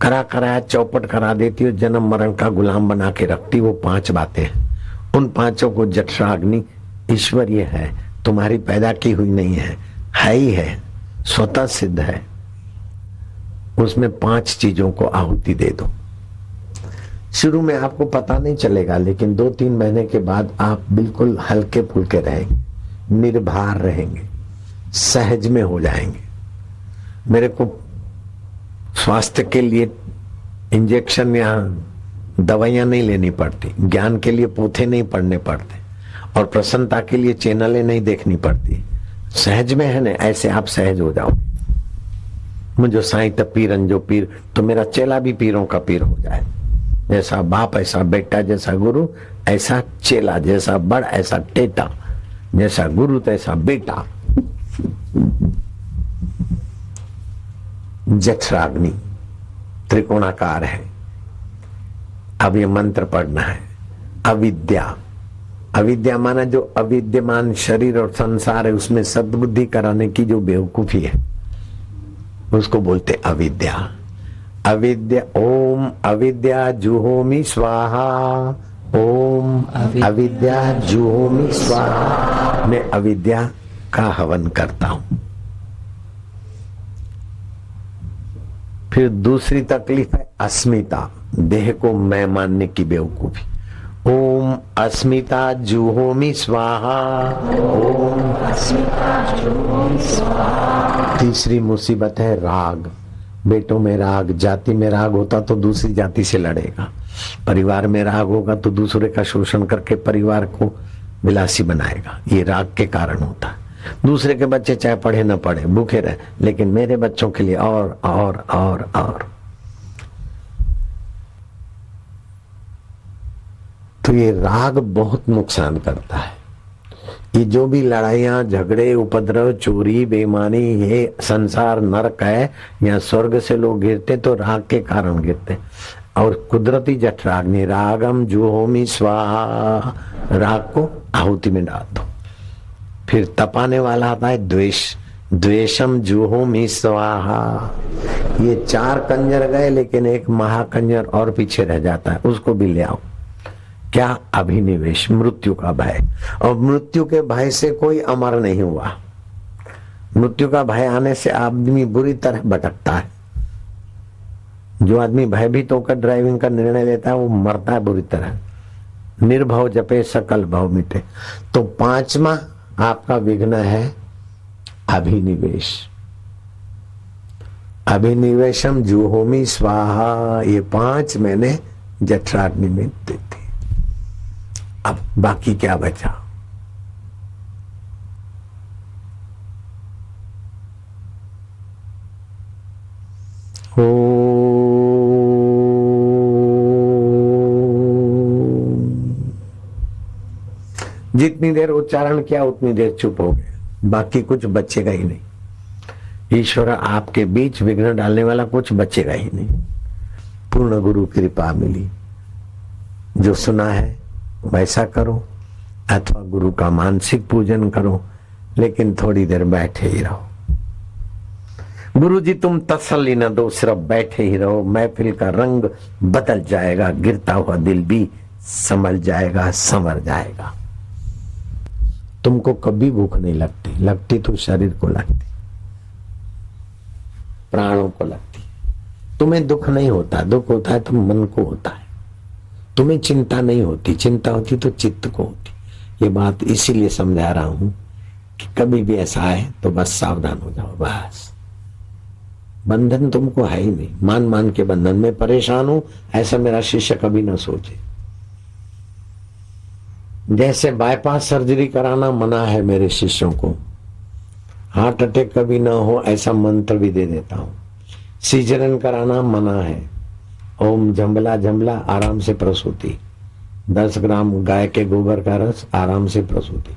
कराया चौपट करा देती है, जन्म मरण का गुलाम बना के रखती, वो 5 बातें हैं। उन 5 को जठराग्नि ईश्वरीय है, तुम्हारी पैदा की हुई नहीं है ही है, स्वतः सिद्ध है। उसमें 5 चीजों को आहुति दे दो। शुरू में आपको पता नहीं चलेगा, लेकिन 2-3 महीने के बाद आप बिल्कुल हल्के फुल्के रहेंगे, निर्भर रहेंगे, सहज में हो जाएंगे। मेरे को स्वास्थ्य के लिए इंजेक्शन या दवाइयां नहीं लेनी पड़ती, ज्ञान के लिए पोथे नहीं पढ़ने पड़ते, और प्रसन्नता के लिए चैनलें नहीं देखनी पड़ती। सहज में है ना, ऐसे आप सहज हो जाओ। मुझो साईं त पीरन जो पीर, तो मेरा चेला भी पीरों का पीर हो जाए। जैसा बाप ऐसा बेटा, जैसा गुरु ऐसा चेला, जैसा बड़ ऐसा टेटा, जैसा गुरु तैसा बेटा। जठराग्नि त्रिकोणाकार है। अब ये मंत्र पढ़ना है। अविद्या, अविद्या माना जो अविद्यमान शरीर और संसार है उसमें सद्बुद्धि कराने की जो बेवकूफी है उसको बोलते अविद्या। अविद्या, ओम अविद्या जुहोमि स्वाहा, ओम अविद्या जुहोमि स्वाहा। मैं अविद्या का हवन करता हूं। फिर दूसरी तकलीफ है अस्मिता, देह को मैं मानने की बेवकूफी। ओम अस्मिता जुहोमि स्वाहा, ओम अस्मिता जुहोमि स्वाहा। तीसरी मुसीबत है राग। बेटों में राग, जाति में राग होता तो दूसरी जाति से लड़ेगा, परिवार में राग होगा तो दूसरे का शोषण करके परिवार को विलासी बनाएगा। ये राग के कारण होता है। दूसरे के बच्चे चाहे पढ़े न पढ़े, भूखे रहे, लेकिन मेरे बच्चों के लिए और। तो ये राग बहुत नुकसान करता है। ये जो भी लड़ाइयां, झगड़े, उपद्रव, चोरी, बेईमानी, ये संसार नरक है। यहाँ स्वर्ग से लोग गिरते तो राग के कारण गिरते। और कुदरती जठराग्नि, रागम जुहोमि स्वाहा, राग को आहुति में डाल दो। फिर तपाने वाला आता है द्वेष, द्वेषम जुहोमि स्वाहा। ये 4 कंजर गए लेकिन एक महाकंजर और पीछे रह जाता है, उसको भी ले आओ। क्या? अभिनिवेश, मृत्यु का भय। और मृत्यु के भय से कोई अमर नहीं हुआ। मृत्यु का भय आने से आदमी बुरी तरह भटकता है। जो आदमी भयभीत होकर ड्राइविंग का निर्णय लेता है वो मरता है बुरी तरह। निर्भव जपे सकल भव मिटे। तो 5वां आपका विघ्न है अभिनिवेश। अभिनिवेशम जुहोमि स्वाहा। ये 5 मैंने जठराग्नि में दे दी। अब बाकी क्या बचा? जितनी देर उच्चारण किया उतनी देर चुप हो गए, बाकी कुछ बचेगा ही नहीं। ईश्वर आपके बीच विघ्न डालने वाला कुछ बचेगा ही नहीं। पूर्ण गुरु की कृपा मिली। जो सुना है वैसा करो, अथवा गुरु का मानसिक पूजन करो, लेकिन थोड़ी देर बैठे ही रहो। गुरु जी तुम तसल्ली न दो, सिर्फ बैठे ही रहो। महफिल का रंग बदल जाएगा, गिरता हुआ दिल भी संभल जाएगा, संवर जाएगा। तुमको कभी भूख नहीं लगती, लगती तो शरीर को लगती, प्राणों को लगती। तुम्हें दुख नहीं होता, दुख होता है तो मन को होता है। तुम्हें चिंता नहीं होती, चिंता होती तो चित्त को होती। ये बात इसीलिए समझा रहा हूं कि कभी भी ऐसा है तो बस सावधान हो जाओ। बस बंधन तुमको है ही नहीं। मान मान के बंधन में परेशान हूं ऐसा मेरा शिष्य कभी ना सोचे। जैसे बाईपास सर्जरी कराना मना है मेरे शिष्यों को, हार्ट अटैक कभी ना हो ऐसा मंत्र भी दे देता हूं। सीजरन कराना मना है। ओम झंबला झंबला आराम से प्रसूति, 10 ग्राम गाय के गोबर का रस आराम से प्रसूति।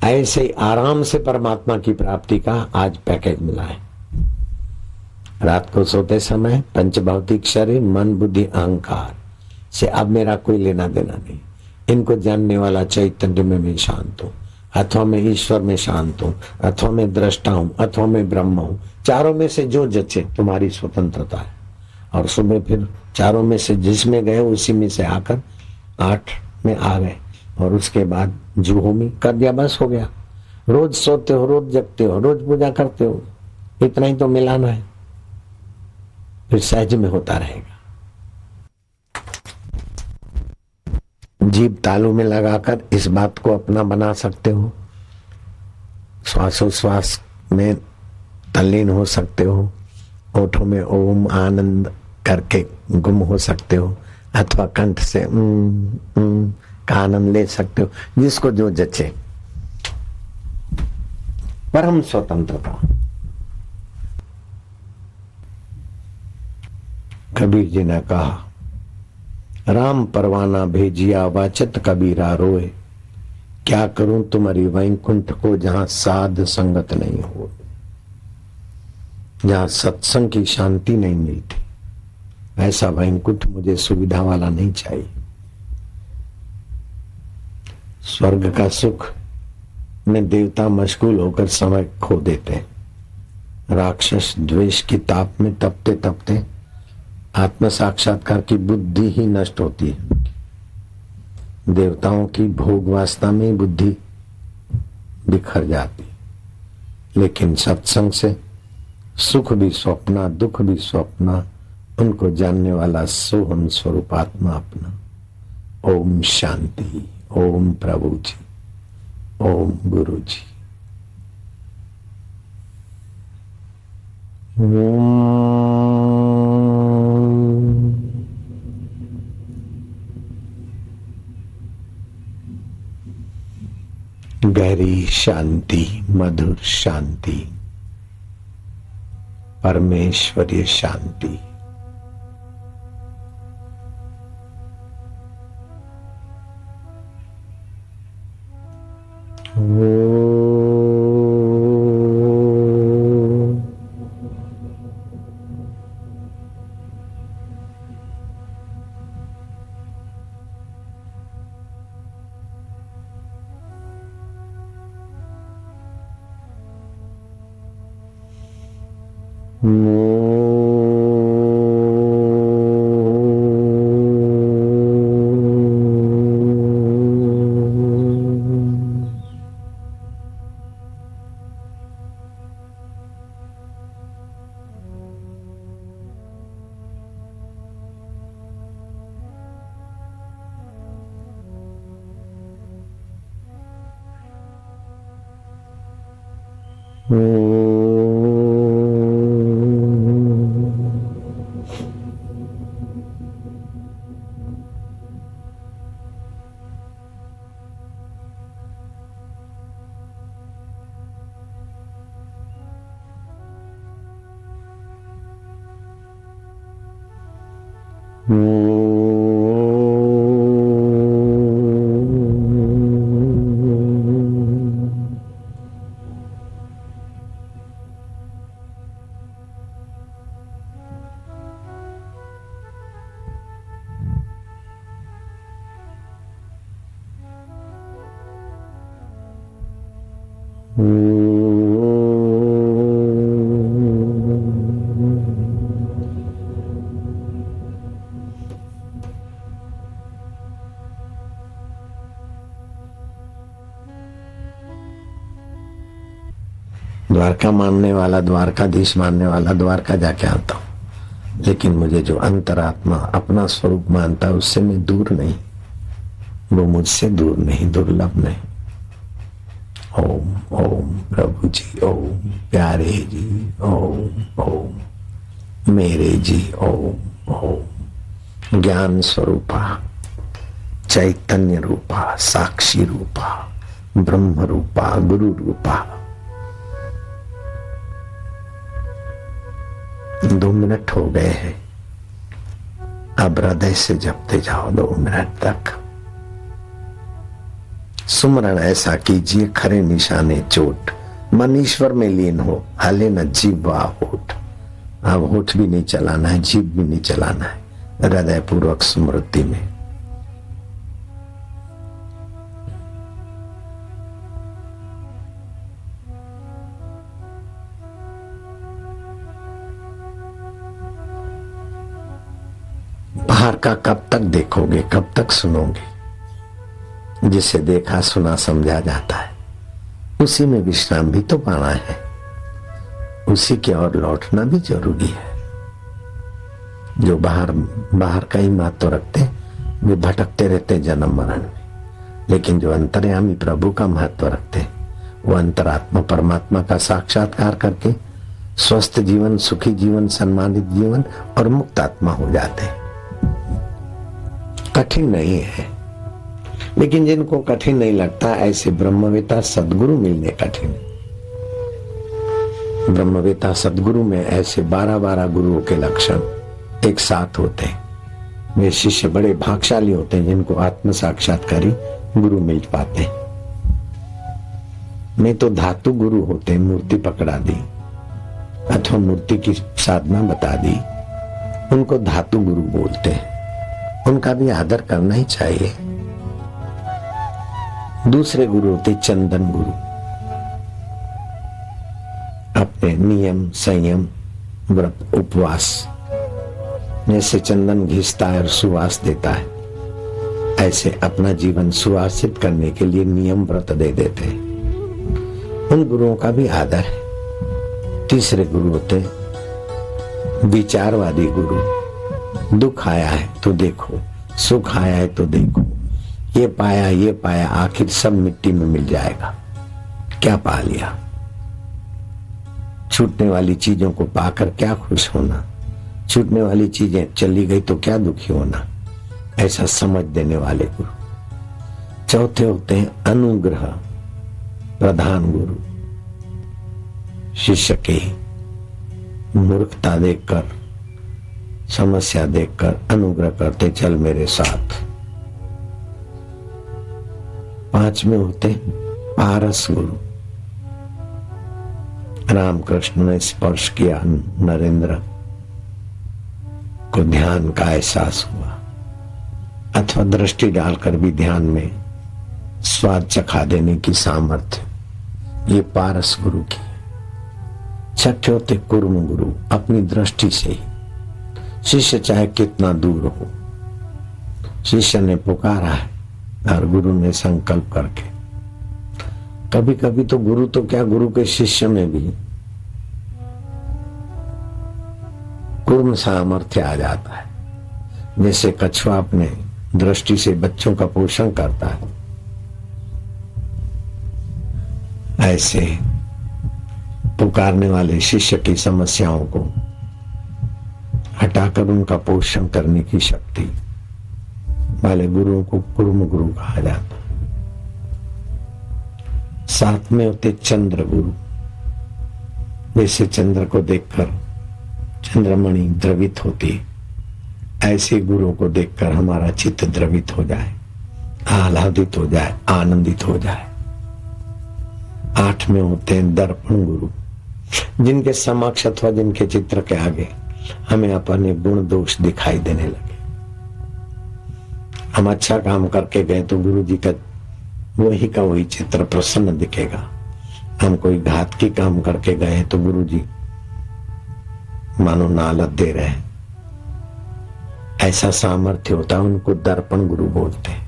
ऐसे ही आराम से परमात्मा की प्राप्ति का आज पैकेज मिला है। रात को सोते समय पंचभौतिक शरीर, मन, बुद्धि, अहंकार से अब मेरा कोई लेना देना नहीं। इनको जानने वाला चैतन्य में मैं शांत हूँ, अथवा मैं ईश्वर में शांत हूँ, अथवा मैं दृष्टा हूँ, अथवा मैं ब्रह्म हूँ। चारों में से जो जचे तुम्हारी स्वतंत्रता है। और सुबह फिर चारों में से जिसमें गए उसी में से आकर 8 में आ गए। और उसके बाद जुहोमी कर दिया, बस हो गया। रोज सोते हो, रोज जगते हो, रोज पूजा करते हो, इतना ही तो मिलाना है, फिर सहज में होता रहेगा। जीभ तालू में लगाकर इस बात को अपना बना सकते हो। श्वासोश्वास में तल्लीन हो सकते हो। होठों में ओम आनंद करके गुम हो सकते हो, अथवा कंठ से का आनंद ले सकते हो, जिसको जो जचे। परम स्वतंत्रता। कबीर जी ने कहा, राम परवाना भेजिया वाचत कबीरा रोए, क्या करूं तुम्हारी वैकुंठ को जहां साध संगत नहीं हो, जहां सत्संग की शांति नहीं मिलती। ऐसा वैकुंठ मुझे सुविधा वाला नहीं चाहिए। स्वर्ग का सुख में देवता मशगूल होकर समय खो देते हैं। राक्षस द्वेष की ताप में तपते तपते आत्म साक्षात्कार की बुद्धि ही नष्ट होती है। देवताओं की भोग वासना में बुद्धि बिखर जाती, लेकिन सत्संग से सुख भी स्वप्ना दुख भी स्वप्ना, उनको जानने वाला सोहम स्वरूप आत्मा अपना। ओम शांति। ओम प्रभु जी। ओम गुरु जी। गहरी शांति, मधुर शांति, परमेश्वरीय शांति। द्वारका मानने वाला, द्वारकाधीश मानने वाला द्वारका जाके आता हूं, लेकिन मुझे जो अंतरात्मा अपना स्वरूप मानता है उससे मैं दूर नहीं, वो मुझसे दूर नहीं, दुर्लभ नहीं। ओम ओम प्रभु जी, ओम प्यारे जी, ओम ओम मेरे जी, ओम ओम ज्ञान स्वरूपा, चैतन्य रूपा, साक्षी रूपा, ब्रह्म रूपा, गुरु रूपा। 2 मिनट हो गए हैं, अब हृदय से जपते जाओ 2 मिनट तक। सुमरण ऐसा कीजिए खरे निशाने चोट, मन ईश्वर में लीन हो, हले न जीवा होठ। अब होठ भी नहीं चलाना है, जीभ भी नहीं चलाना है, हृदय पूर्वक स्मृति में। बाहर का कब तक देखोगे, कब तक सुनोगे? जिसे देखा सुना समझा जाता है, उसी में विश्राम भी तो पाना है, उसी की ओर लौटना भी जरूरी है। जो बाहर का ही महत्व रखते, वे भटकते रहते जन्म मरण में, लेकिन जो अंतर्यामी प्रभु का महत्व रखते, वो अंतरात्मा परमात्मा का साक्षात्कार करके स्वस्थ जीवन, सुखी जीवन, सम्मानित जीवन और मुक्त आत्मा हो जाते। कठिन नहीं है, लेकिन जिनको कठिन नहीं लगता, ऐसे ब्रह्मवेता सद्गुरु मिलने कठिन। ब्रह्मवेता सद्गुरु में ऐसे 12 गुरुओं के लक्षण एक साथ होते हैं। वे शिष्य बड़े भाग्यशाली होते हैं जिनको आत्म साक्षात्कारी गुरु मिल पाते हैं। नहीं तो धातु गुरु होते हैं, मूर्ति पकड़ा दी अथवा मूर्ति की साधना बता दी, उनको धातु गुरु बोलते हैं। उनका भी आदर करना ही चाहिए। दूसरे गुरु होते चंदन गुरु, अपने नियम संयम व्रत उपवास, जैसे चंदन घिसता है और सुवास देता है, ऐसे अपना जीवन सुवासित करने के लिए नियम व्रत दे देते हैं। उन गुरुओं का भी आदर है। तीसरे गुरु होते विचारवादी गुरु। दुख आया है तो देखो, सुख आया है तो देखो, ये पाया आखिर सब मिट्टी में मिल जाएगा, क्या पा लिया। छूटने वाली चीजों को पाकर क्या खुश होना, छूटने वाली चीजें चली गई तो क्या दुखी होना, ऐसा समझ देने वाले गुरु। चौथे होते हैं अनुग्रह प्रधान गुरु। शिष्य की मूर्खता देखकर, समस्या देखकर अनुग्रह करते, चल मेरे साथ। पांचवें होते पारस गुरु। रामकृष्ण ने स्पर्श किया, नरेंद्र को ध्यान का एहसास हुआ, अथवा दृष्टि डालकर भी ध्यान में स्वाद चखा देने की सामर्थ्य, ये पारस गुरु की। छठे होते कुर्म गुरु। अपनी दृष्टि से ही शिष्य चाहे कितना दूर हो, शिष्य ने पुकारा है और गुरु ने संकल्प करके। कभी कभी तो गुरु तो क्या, गुरु के शिष्य में भी कुर्म सामर्थ्य आ जाता है। जैसे कछुआ अपने दृष्टि से बच्चों का पोषण करता है, ऐसे पुकारने वाले शिष्य की समस्याओं को हटाकर उनका पोषण करने की शक्ति वाले गुरुओं को कुर्म गुरु कहा जाता है। साथ में होते चंद्र गुरु। जैसे चंद्र को देखकर चंद्रमणि द्रवित होती, ऐसे गुरुओं को देखकर हमारा चित्त द्रवित हो जाए, आह्लादित हो जाए, आनंदित हो जाए। आठ में होते हैं दर्पण गुरु, जिनके समक्ष अथवा जिनके चित्र के आगे हमें अपने गुण दोष दिखाई देने लगे। हम अच्छा काम करके गए तो गुरु जी का वही चित्र प्रसन्न दिखेगा। हम कोई घात की काम करके गए तो गुरु जी मानो नालत दे रहे हैं, ऐसा सामर्थ्य होता है, उनको दर्पण गुरु बोलते हैं।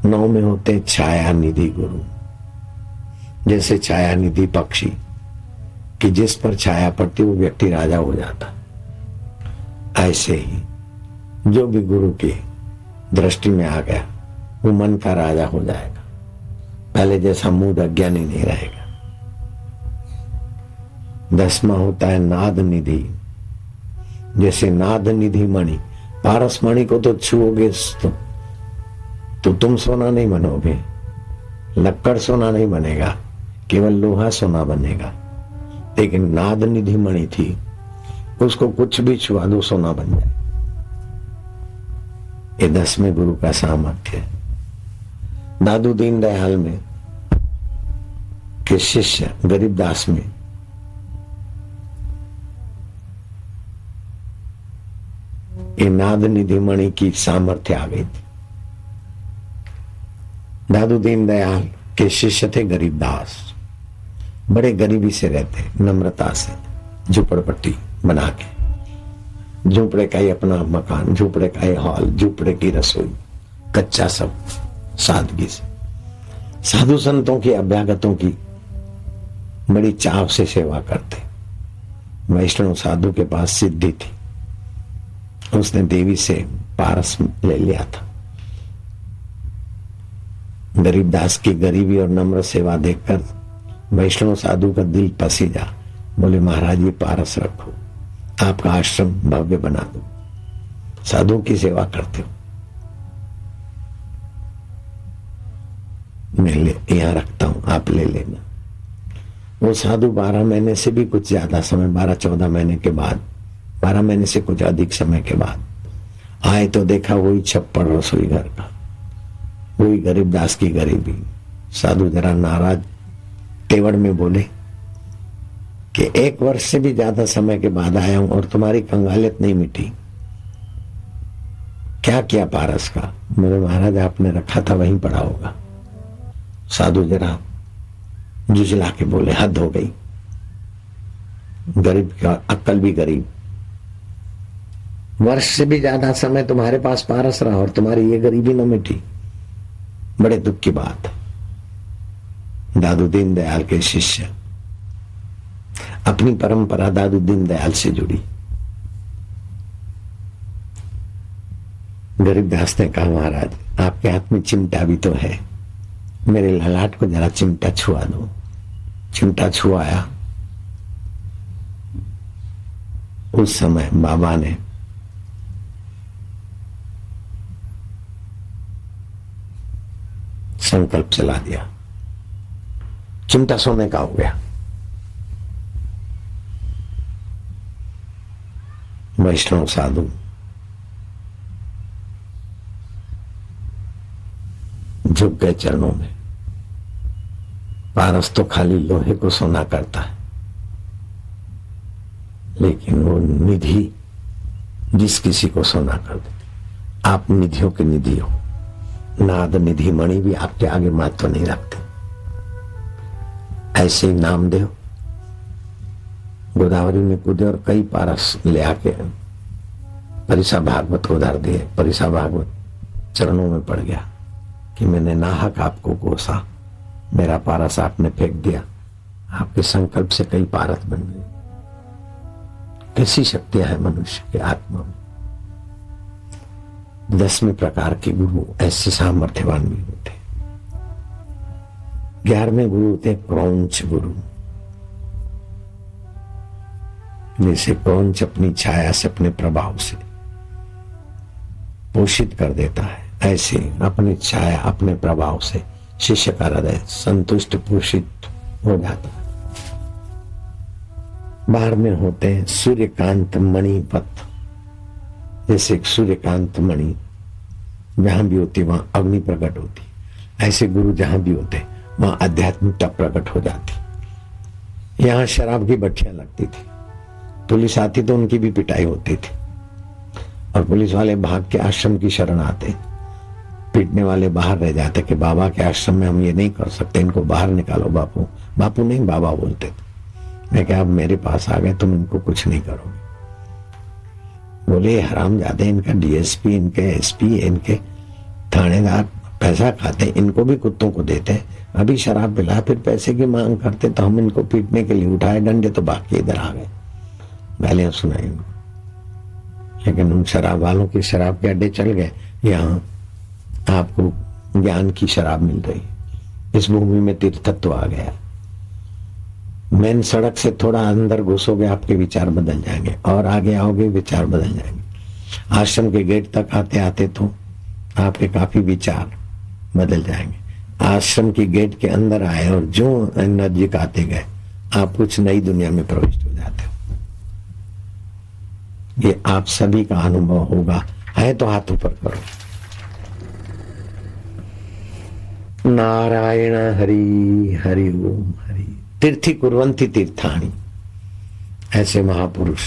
9 में होते छाया निधि गुरु। जैसे छाया निधि पक्षी कि जिस पर छाया पड़ती वो व्यक्ति राजा हो जाता, ऐसे ही जो भी गुरु की दृष्टि में आ गया वो मन का राजा हो जाएगा, पहले जैसा मूढ़ अज्ञानी नहीं रहेगा। 10वां होता है नाद निधि। जैसे नाद निधि मणि, पारस मणि को तो छुओगे तो तुम सोना नहीं बनोगे, लक्कड़ सोना नहीं बनेगा, केवल लोहा सोना बनेगा। लेकिन नाद निधि मणि थी, उसको कुछ भी छुआ दो सोना बन जाए। ये 10वें गुरु का सामर्थ्य है। दादू दीन दयाल में के शिष्य गरीबदास में ये नाद निधि मणि की सामर्थ्य आ गई थी। दादू दीन दयाल के शिष्य थे गरीबदास, बड़े गरीबी से रहते, नम्रता से, झुपड़पट्टी बना के, झुपड़े का ही अपना मकान, झुपड़े का ही हॉल, झुपड़े की रसोई, कच्चा सब, सादगी से। साधु संतों की, अभ्यागतों की बड़ी चाव से सेवा करते। वैष्णव साधु के पास सिद्धि थी, उसने देवी से पारस ले लिया था। गरीबदास की गरीबी और नम्र सेवा देखकर वैष्णव साधु का दिल पसीजा, बोले महाराज ये पारस रखो, आपका आश्रम भव्य बना दो, साधु की सेवा करते हो, मैं यहां रखता हूं, आप ले लेना। वो साधु 12 महीने से भी कुछ ज्यादा समय, 12-14 महीने के बाद 12 महीने से कुछ अधिक समय के बाद आए तो देखा वही छप्पड़ रसोई घर का, वही गरीबदास की गरीबी। साधु जरा नाराज तेवर में बोले कि 1 वर्ष से भी ज्यादा समय के बाद आया हूं और तुम्हारी कंगालियत नहीं मिटी, क्या किया पारस का? मेरे महाराज आपने रखा था वहीं पड़ा होगा। साधु जरा जुझला के बोले हद हो गई, गरीब का अक्ल भी गरीब। वर्ष से भी ज्यादा समय तुम्हारे पास पारस रहा और तुम्हारी ये गरीबी न मिटी, बड़े दुख की बात। दादू दीनदयाल के शिष्य, अपनी परंपरा दादू दीनदयाल से जुड़ी। गरीबदास ने कहा महाराज आपके हाथ में चिमटा भी तो है, मेरे ललाट को जरा चिमटा छुआ दो। चिमटा छुआया। उस समय बाबा ने संकल्प चला दिया, चिमटा सोने का हो गया। वैष्णव साधु झुक गए चरणों में। पारस तो खाली लोहे को सोना करता है, लेकिन वो निधि जिस किसी को सोना कर दे। आप निधियों की निधि हो, नाद निधि मणि भी आपके आगे महत्व नहीं रखते। ऐसे ही नामदेव गोदावरी में कूदे और कई पारस ले आके परिसा भागवत को धर दिए। परिसा भागवत चरणों में पड़ गया कि मैंने नाहक आपको कोसा, मेरा पारस आपने फेंक दिया, आपके संकल्प से कई पारस बन गए। कैसी शक्तियां है मनुष्य के आत्मा में। 10वें प्रकार के गुरु ऐसे सामर्थ्यवान भी होते। 11वें गुरु होते क्रौंच गुरु। जैसे क्रौंच अपनी छाया से अपने प्रभाव से पोषित कर देता है, ऐसे अपनी छाया अपने प्रभाव से शिष्य का हृदय संतुष्ट पोषित हो जाता है। बाहर में होते हैं सूर्यकांत मणिपथ। जैसे सूर्यकांत मणि जहां भी होती वहां अग्नि प्रकट होती, ऐसे गुरु जहां भी होते वहां आध्यात्मिकता प्रकट हो जाती। यहां शराब की भट्टियां लगती थी, पुलिस आती तो उनकी भी पिटाई होती थी, और पुलिस वाले भाग के आश्रम की शरण आते, पीटने वाले बाहर रह जाते कि बाबा के आश्रम में हम ये नहीं कर सकते, इनको बाहर निकालो। बापू बापू नहीं बाबा बोलते थे। मैं क्या, आप मेरे पास आ गए, तुम इनको कुछ नहीं करोगे। बोले हरामजादे, इनका डीएसपी, इनके एसपी, इनके थानेदार पैसा खाते, इनको भी कुत्तों को देते, अभी शराब पिला फिर पैसे की मांग करते, तो हम इनको पीटने के लिए उठाए डंडे तो बाकी इधर आ गए, गालियां सुनाई। लेकिन उन शराब वालों की शराब के अड्डे चल गए। यहाँ आपको ज्ञान की शराब मिल रही, इस भूमि में तीर्थत्व आ गया। मेन सड़क से थोड़ा अंदर घुसोगे आपके विचार बदल जाएंगे, और आगे आओगे विचार बदल जाएंगे। आश्रम के गेट तक आते आते तो आपके काफी विचार बदल जाएंगे। आश्रम की गेट के अंदर आए और जो नजदीक आते गए आप कुछ नई दुनिया में प्रविष्ट हो जाते हो। ये आप सभी का अनुभव होगा, है तो हाथ ऊपर करो। नारायण हरि हरि ओम हरि। तीर्थी कुर्वन्ति तीर्थानि। ऐसे महापुरुष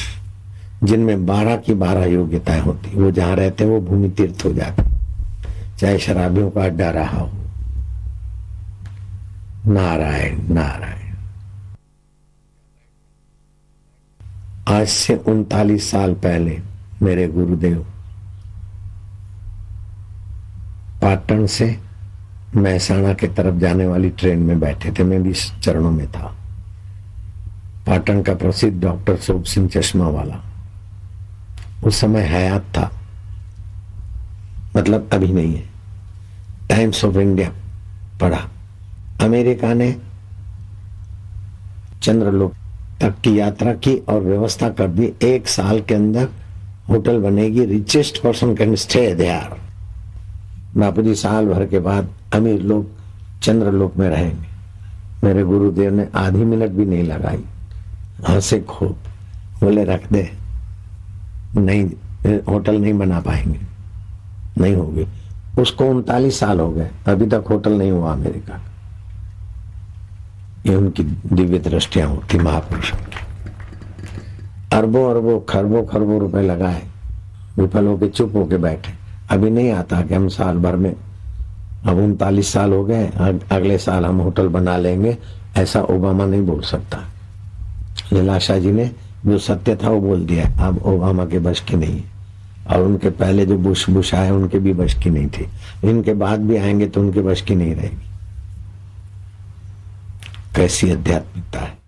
जिनमें 12 की 12 योग्यताएं होती, वो जहां रहते वो भूमि तीर्थ हो जाती, चाहे शराबियों का अड्डा रहा हो। नारायण नारायण। आज से 39 साल पहले मेरे गुरुदेव पाटन से महसाणा के तरफ जाने वाली ट्रेन में बैठे थे, मैं भी चरणों में था। पाटन का प्रसिद्ध डॉक्टर सोप सिंह चश्मा वाला उस समय हयात था, मतलब अभी नहीं है। टाइम्स ऑफ इंडिया पढ़ा। अमेरिका ने चंद्रलोक तक की यात्रा की और व्यवस्था कर दी, 1 साल के अंदर होटल बनेगी, richest person can stay there. Bapuji साल भर के बाद अमीर लोग चंद्रलोक में रहेंगे। मेरे गुरुदेव ने आधी मिनट भी नहीं लगाई, हंसे खूब, बोले रख दे, नहीं होटल नहीं बना पाएंगे, नहीं होगी। उसको 39 साल हो गए, अभी तक होटल नहीं हुआ अमेरिका का। ये उनकी दिव्य दृष्टियां होती महापुरुषों की। अरबों अरबों खरबों खरबों रुपए लगाए, विफल होके चुप होके बैठे। अभी नहीं आता कि हम साल भर में, अब 39 साल हो गए, अगले साल हम होटल बना लेंगे, ऐसा ओबामा नहीं बोल सकता। लीलाशाह जी ने जो सत्य था वो बोल दिया, अब ओबामा के बस की नहीं है। और उनके पहले जो बुश आए उनके भी बस की नहीं थी, इनके बाद भी आएंगे तो उनके बस की नहीं रहेगी। कैसी आध्यात्मिकता है।